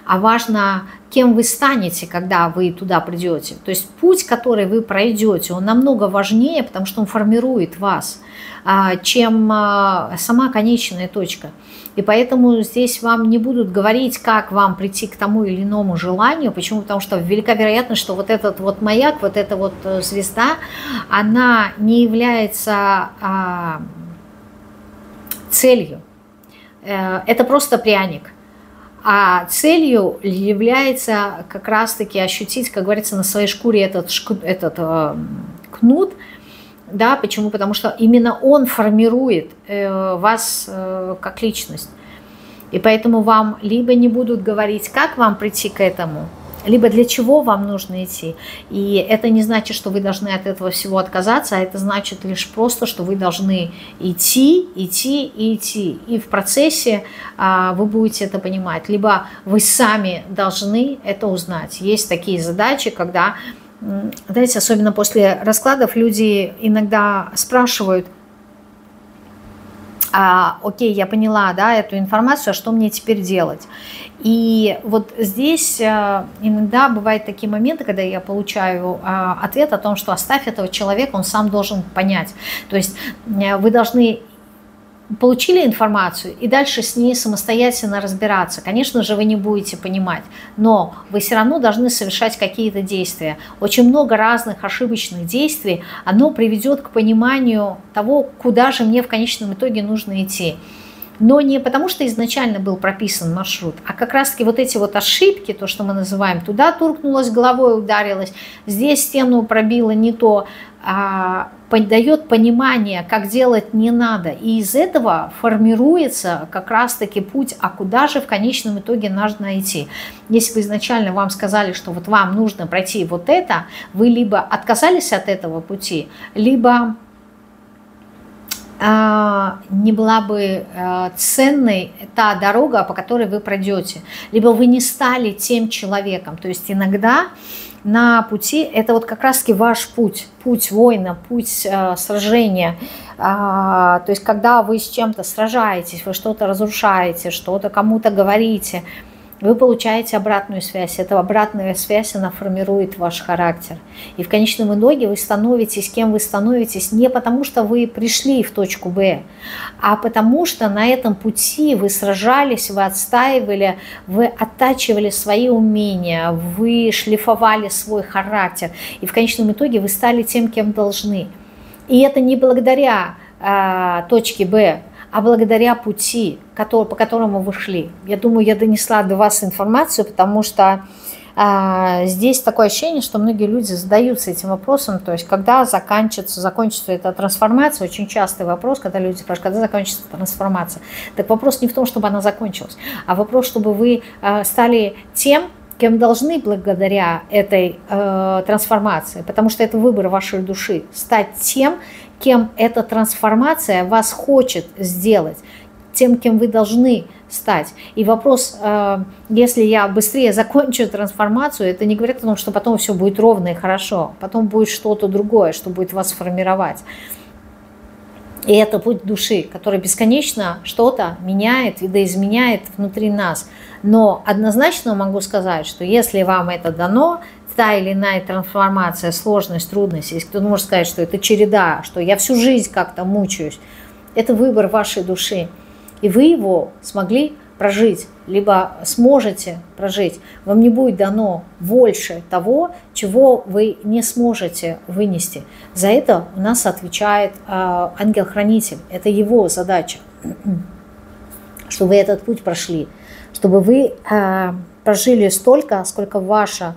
а важно, кем вы станете, когда вы туда придете. То есть путь, который вы пройдете, он намного важнее, потому что он формирует вас, чем сама конечная точка. И поэтому здесь вам не будут говорить, как вам прийти к тому или иному желанию. Почему? Потому что велика вероятность, что вот этот вот маяк, вот эта вот звезда, она не является целью. Это просто пряник. А целью является как раз-таки ощутить, как говорится, на своей шкуре этот кнут. Да, почему? Потому что именно он формирует вас как личность. И поэтому вам либо не будут говорить, как вам прийти к этому, либо для чего вам нужно идти. И это не значит, что вы должны от этого всего отказаться, а это значит лишь просто, что вы должны идти, идти и идти. И в процессе вы будете это понимать. Либо вы сами должны это узнать. Есть такие задачи, когда, знаете, особенно после раскладов люди иногда спрашивают: окей, я поняла, да, эту информацию, а что мне теперь делать? И вот здесь иногда бывают такие моменты, когда я получаю ответ о том, что оставь этого человека, он сам должен понять. То есть вы должны получили информацию и дальше с ней самостоятельно разбираться. Конечно же, вы не будете понимать, но вы все равно должны совершать какие-то действия. Очень много разных ошибочных действий, оно приведет к пониманию того, куда же мне в конечном итоге нужно идти. Но не потому, что изначально был прописан маршрут, а как раз-таки вот эти вот ошибки, то, что мы называем, туда туркнулась, головой ударилась, здесь стену пробила не то, дает понимание, как делать не надо. И из этого формируется как раз-таки путь, а куда же в конечном итоге нужно идти. Если бы изначально вам сказали, что вот вам нужно пройти вот это, вы либо отказались от этого пути, либо не была бы ценной та дорога, по которой вы пройдете, либо вы не стали тем человеком. То есть иногда на пути это вот как раз-таки ваш путь, путь воина, путь сражения. То есть когда вы с чем-то сражаетесь, вы что-то разрушаете, что-то кому-то говорите, вы получаете обратную связь. Эта обратная связь, она формирует ваш характер. И в конечном итоге вы становитесь, кем вы становитесь, не потому что вы пришли в точку Б, а потому что на этом пути вы сражались, вы отстаивали, вы оттачивали свои умения, вы шлифовали свой характер. И в конечном итоге вы стали тем, кем должны. И это не благодаря точке Б, а благодаря пути, по которому вы шли. Я думаю, я донесла до вас информацию, потому что здесь такое ощущение, что многие люди задаются этим вопросом, то есть когда закончится эта трансформация, очень частый вопрос, когда люди спрашивают, когда закончится трансформация. Так вопрос не в том, чтобы она закончилась, а вопрос, чтобы вы стали тем, кем должны благодаря этой трансформации, потому что это выбор вашей души, стать тем, кем эта трансформация вас хочет сделать, тем, кем вы должны стать. И вопрос, если я быстрее закончу трансформацию, это не говорит о том, что потом все будет ровно и хорошо, потом будет что-то другое, что будет вас формировать. И это путь души, который бесконечно что-то меняет, видоизменяет внутри нас. Но однозначно могу сказать, что если вам это дано, та или иная трансформация, сложность, трудность, если кто-то может сказать, что это череда, что я всю жизнь как-то мучаюсь, это выбор вашей души. И вы его смогли прожить, либо сможете прожить. Вам не будет дано больше того, чего вы не сможете вынести. За это у нас отвечает ангел-хранитель. Это его задача, чтобы вы этот путь прошли, чтобы вы прожили столько, сколько ваша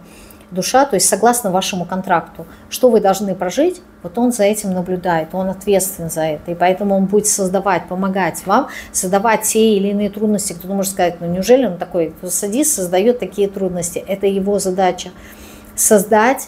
душа, то есть согласно вашему контракту, что вы должны прожить, вот он за этим наблюдает, он ответственен за это, и поэтому он будет создавать, помогать вам, создавать те или иные трудности. Кто-то может сказать, ну неужели он такой садист, создает такие трудности? Это его задача, создать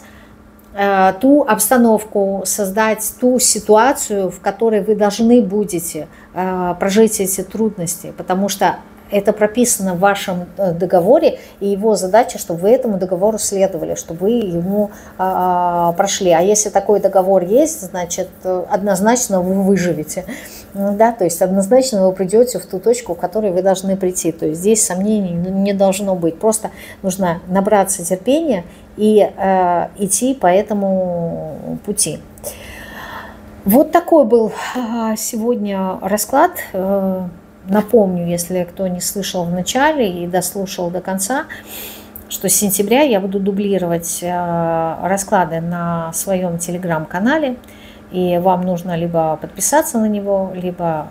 ту обстановку, создать ту ситуацию, в которой вы должны будете прожить эти трудности, потому что это прописано в вашем договоре, и его задача, чтобы вы этому договору следовали, чтобы вы ему прошли. А если такой договор есть, значит, однозначно вы выживете. Да? То есть однозначно вы придете в ту точку, к которой вы должны прийти. То есть здесь сомнений не должно быть. Просто нужно набраться терпения и идти по этому пути. Вот такой был сегодня расклад. Напомню, если кто не слышал в начале и дослушал до конца, что с сентября я буду дублировать расклады на своем телеграм-канале. И вам нужно либо подписаться на него, либо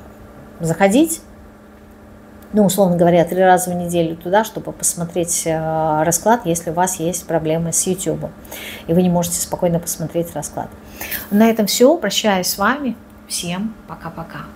заходить, ну, условно говоря, 3 раза в неделю туда, чтобы посмотреть расклад, если у вас есть проблемы с YouTube, и вы не можете спокойно посмотреть расклад. На этом все. Прощаюсь с вами. Всем пока-пока.